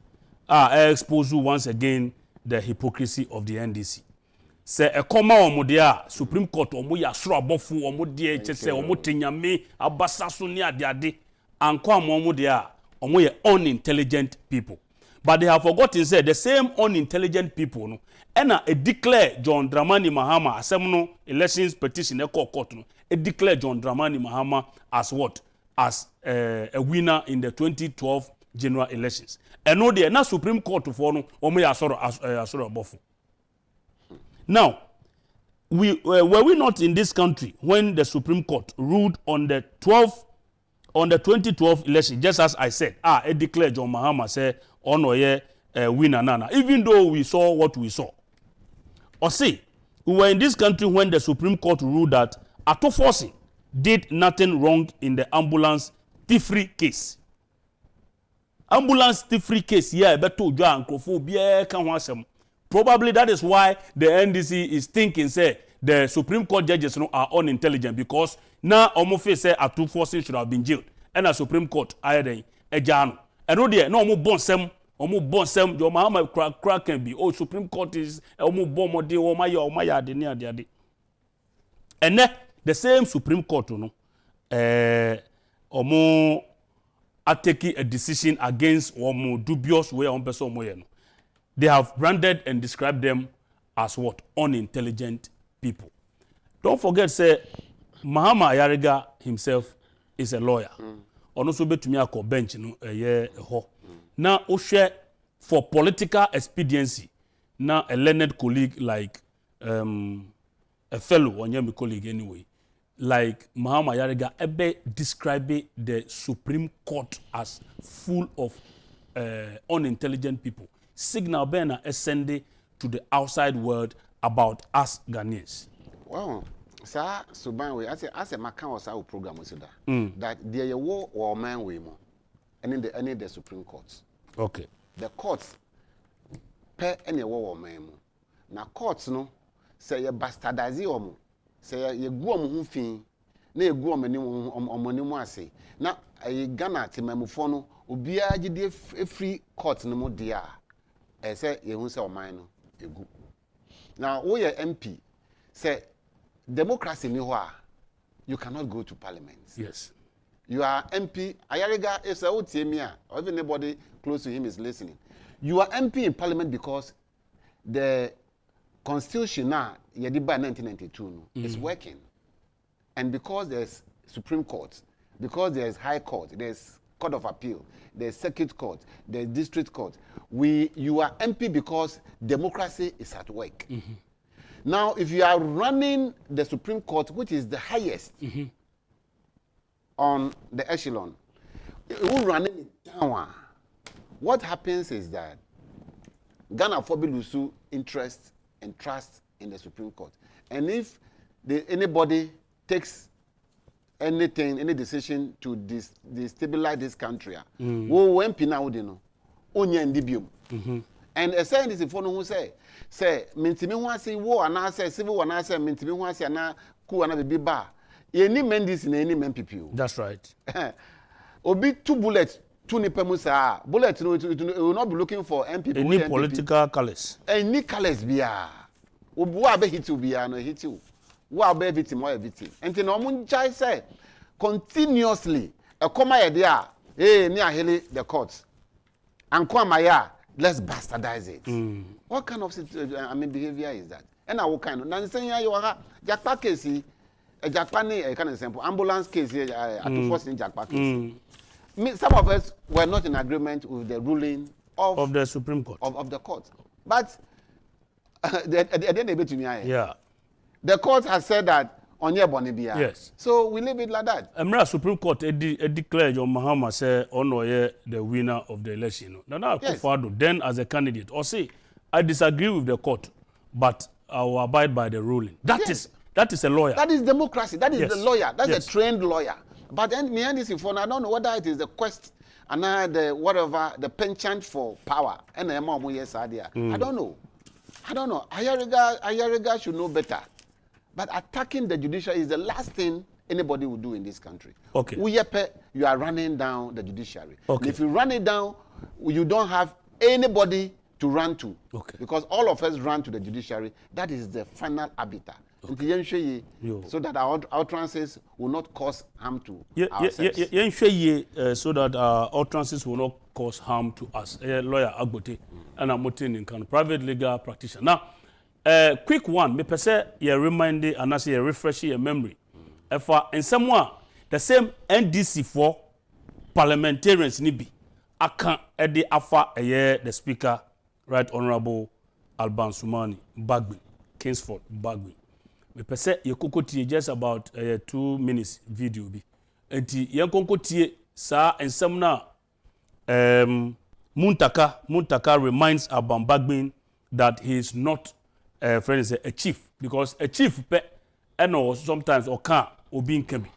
expose you once again the hypocrisy of the NDC. Se ekoma omo dia Supreme Court omo ya soro abofo omo dia chese omo tenyame abasaso ni ade anko omo dia omo ye unintelligent people. But they have forgotten say the same unintelligent people no ena e declare John Dramani Mahama asem no elections petition e court no e declare John Dramani Mahama as what? As a winner in the 2012 general elections. And no there na Supreme Court for no omo ya soro abofo. Now, were we not in this country when the Supreme Court ruled on the 2012 election, just as I said, it declared John Mahama say ono ye winner nana. Even though we saw what we saw. Or say, we were in this country when the Supreme Court ruled that Atoforsi did nothing wrong in the ambulance thievery case. Ambulance thievery case, yeah, beto jo ankrofo bia kan ho asem. Probably that is why the NDC is thinking, say, the Supreme Court judges are unintelligent because now Omofe say Atuforsi should have been jailed. And the Supreme Court, Ejano. And no there, no bon sem, your Mahama crack can be. Oh, Supreme Court is bomode, de. And then the same Supreme Court, Omo taking a decision against Omo dubious way on person moyeno. They have branded and described them as what? Unintelligent people. Don't forget, say, Mahama Ayariga himself is a lawyer. Also, be to me a bench, Now, share for political expediency. Now, a learned colleague like a fellow, one colleague anyway, like Mahama Ayariga, ebe describing the Supreme Court as full of unintelligent people. Signal Bena is sending to the outside world about us Ghanaians. Wow. Sir, so by way, as a Macan was our program that there war or man way more. And in the Supreme Courts. Okay. The courts per any war or man. Now courts no say you bastardize omo. Say you go on fin. Na you go on say. Now a Ghana timamufono ubia jide free court no mo dia. Say you say oman no egu. Now we MP say democracy ni ho a you cannot go to parliament. Yes. You are MP. Ayariga is a Otiemia, or even anybody close to him is listening. You are MP in parliament because the constitution now, Yediba 1992, is working. And because there's Supreme Court, because there's High Court, there's Court of Appeal, the Circuit Court, the District Court. You are MP because democracy is at work. Now, if you are running the Supreme Court, which is the highest on the echelon, you running it down. What happens is that Ghana for lose interest and trust in the Supreme Court. And if anybody takes anything, any decision to destabilize this country, MP now onye ndibium. And a saying is if one who say mintimi wasi war and I say civil one I say mintimi wasi ana ku ana be ba. Any men this in any men people. That's right. Obi 2 bullets, 2 nipemusa. Bullet will not be looking for MP. Any political colors. Any colors biya. Obu abe hit you biya no hit you. Wo abe victim or victim. And then omun chai say continuously a comma idea. Hey, near heli the courts. And come ya. Let's bastardize it. What kind of behavior is that? And what kind of Nansenya you are Jakpa case, a Japani kind of example, ambulance case at the first in Jakpa case. Some of us were not in agreement with the ruling of the Supreme Court. Of the court. But yeah. The court has said that on your bonibia. Yes. So we leave it like that. Emra Supreme Court declared John Mahama say Onoye the winner of the election. Now Akufo-Addo then as a candidate or say I disagree with the court, but I will abide by the ruling. That is a lawyer. That is democracy. That is the lawyer. That's a trained lawyer. But then behind this phone, I don't know whether it is the quest and the whatever the penchant for power and the mom yes idea. I don't know. Ayariga should know better. But attacking the judiciary is the last thing anybody will do in this country. Okay. You are running down the judiciary. Okay. And if you run it down, you don't have anybody to run to. Okay. Because all of us run to the judiciary. That is the final arbiter. Okay. So that our utterances will not cause harm to ourselves. So that our utterances will not cause harm to us. Lawyer Agbotey and I'm in private legal practitioner. Now, quick one, me pese ye remind and as ye refresh your memory. If in someone the same NDC for parliamentarians ni bi aka edi afa the speaker, Right Honorable Alban Sumani Bagbin, Kingsford Bagbin. Me pese ye kokotie just about 2 minutes video bi. Enti ye konkotie sa ensem na Muntaka reminds Alban Bagbin that he is not friend is a chief, because a chief sometimes or can or being can be.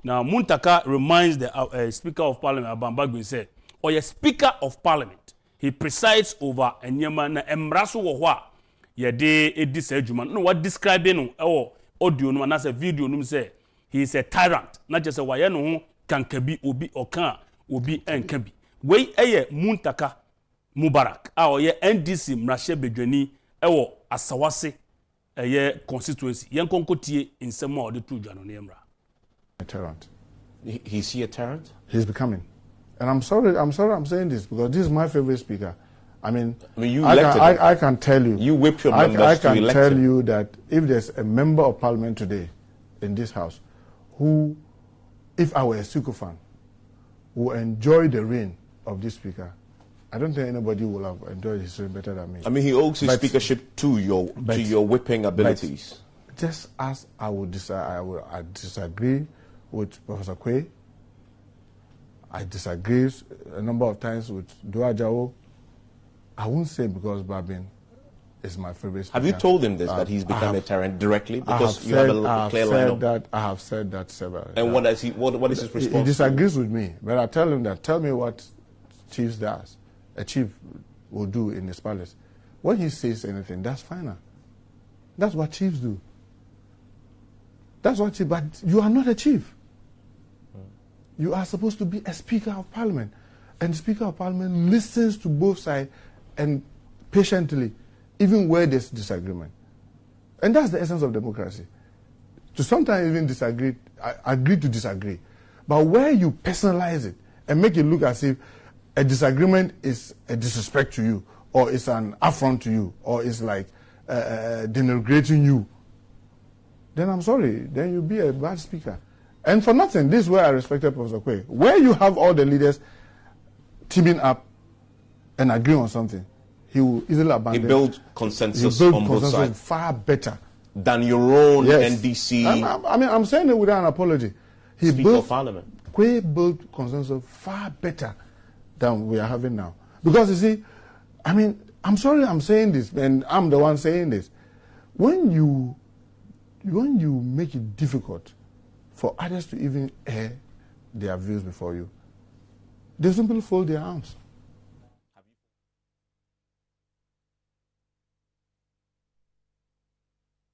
Now Muntaka reminds the Speaker of Parliament Alban Bagbin said, or a Speaker of Parliament, he presides over a nyama emraso wa ye de edis adwuma no what describing audio no na say video no say he is a tyrant, not just a waye no ho kan kabi obi oka obi enkabi we Muntaka Mubarak ye NDC mrahye bedwani asawase constituency yenkonkotie insemo or the two jano nemra. A tyrant. He's he a tyrant? He's becoming. And I'm sorry I'm saying this because this is my favorite speaker. I mean you elected him. I can tell you. You whip your members I can to elect tell him. you that if there's a member of parliament today in this house who, if I were a Suku fan, will enjoy the reign of this speaker, I don't think anybody will have enjoyed his reign better than me. I mean, he owes his speakership to your whipping abilities. Just as I disagree with Professor Quay, I disagree a number of times with Duajao. I won't say because Babin is my favorite speaker. Have you told him this, that he's become a tyrant directly? Because you have a clear line. I have said that several. And what is his response? He disagrees with me, but I tell him that, tell me what chiefs does. A chief will do in his palace. When he says anything, that's fine. That's what chiefs do. That's what chiefs, but you are not a chief. You are supposed to be a Speaker of Parliament. And the Speaker of Parliament listens to both sides and patiently, even where there's disagreement. And that's the essence of democracy. To sometimes even disagree, agree to disagree. But where you personalize it and make it look as if a disagreement is a disrespect to you, or it's an affront to you, or it's like denigrating you, then I'm sorry, then you'll be a bad speaker. And for nothing, this is where I respected Professor Quay. Where you have all the leaders teaming up and agreeing on something, he will easily abandon. He built consensus on both sides. Far better than your own NDC. I'm saying it without an apology. He built Parliament. Quay built consensus far better than we are having now. Because you see, I'm sorry I'm saying this, and I'm the one saying this. When you make it difficult for others to even air their views before you, they simply fold their arms.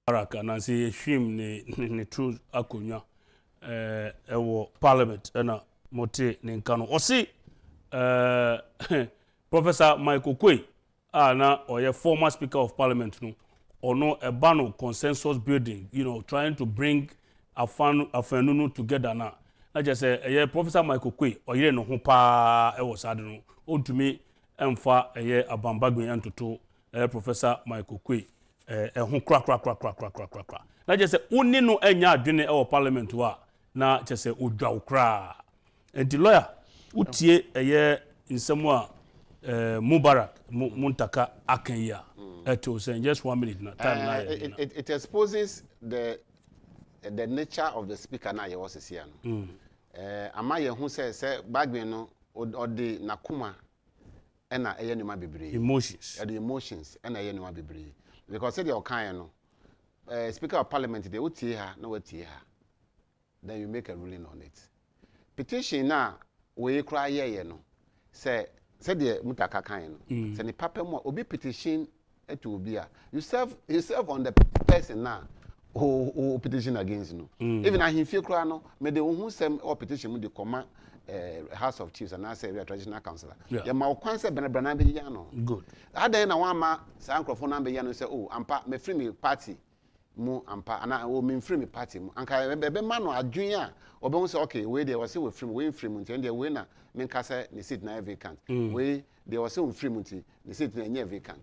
Araka Nancy Shim ni true akunya ewo Parliament na mote ni nkano. Osi Professor Michael Quay na oye former Speaker of Parliament no ono ebano consensus building, trying to bring afanunu together na just say Professor Michael Quay oyire no ho pa ewo sade no ontumi emfa abambagwe antoto Professor Michael Quay ho kra na just say uni no enya adwene ewo Parliament wa na just say odwa kra enti lawyer utie nsemu a Mubarak Muntaka Akenya to say just 1 minute na time it exposes the nature of the speaker na ye was here no ama ye hu say bagbe no odi nakuma na eye numa bebre emotions the emotions na eye numa bebre because say the okan no Speaker of Parliament they utie ha na watie ha, then you make a ruling on it. Petition na we cry ye no say the mutaka kan no say ni papa mo obi petition to obi a you serve on the person na who petition against no even a himfie kra no me de who sem or petition mu de command House of Chiefs and I say we are traditional councillor ya ma okwan say benabra be ya no good adan na wan ma san crofo na be ya no say oh ampa me free me party mu ampa ana o me free me party mu anka be ma no adwen a obe say okay we dey was we free me we free mu nti we na me nka say the seat na vacant we dey was we free mu nti the seat na nya vacant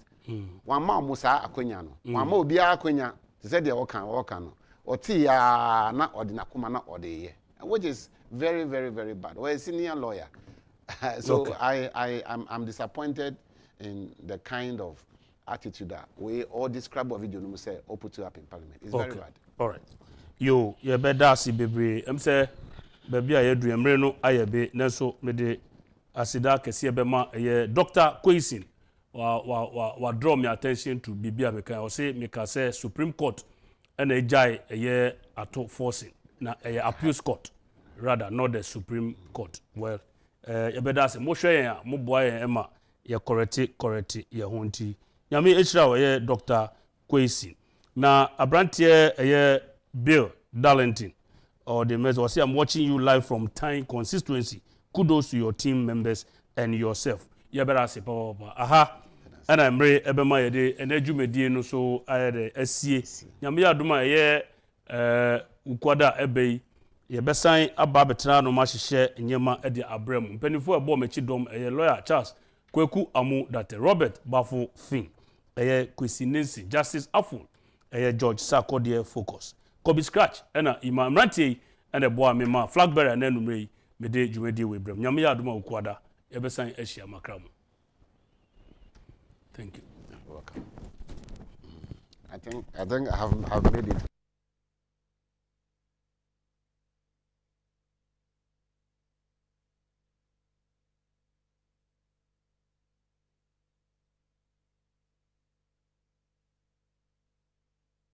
wan ma mo sa akonya no wan ma obi akonya say dey work no oti ya na ordinary kuma na odeye, which is very, very, very bad. We're a senior lawyer. So okay. I'm disappointed in the kind of attitude that we all describe what video no say or put up in Parliament. It's very bad. All right. You better see baby. Say baby I do emre no ayebe nenso me de asida kese be ma Dr. Quayson wa draw my attention to bibia me kan say me ka say Supreme Court and ejai ato forcing na appeals court. Rather not the Supreme Court. Well, you better say mo hwe yan mo boy yan ema ye correct ye honti. Nyame echira we Dr. Quayson. Na abrantie Bill Darlington or the message say I'm watching you live from Time Constituency. Kudos to your team members and yourself. You better say papa. Aha. And I'm re ebema ye de enadwumedie no so ayede asie. Nyame adoma ukwada ebei ye besan aba betra no ma hyehyɛ nyema de abram mpanifo ebo mechi dom lawyer Charles Kwaku Amu Date Robert Bafo Fin Kwesi Justice Afun George Sarkodie Focus Kobe Scratch ena ima mrantie ena boa me ma flag bearer na numre me de dwumadi we bram nyame ya adoma ukwada ye besan ahia makram. Thank you. You're welcome. I think I have made it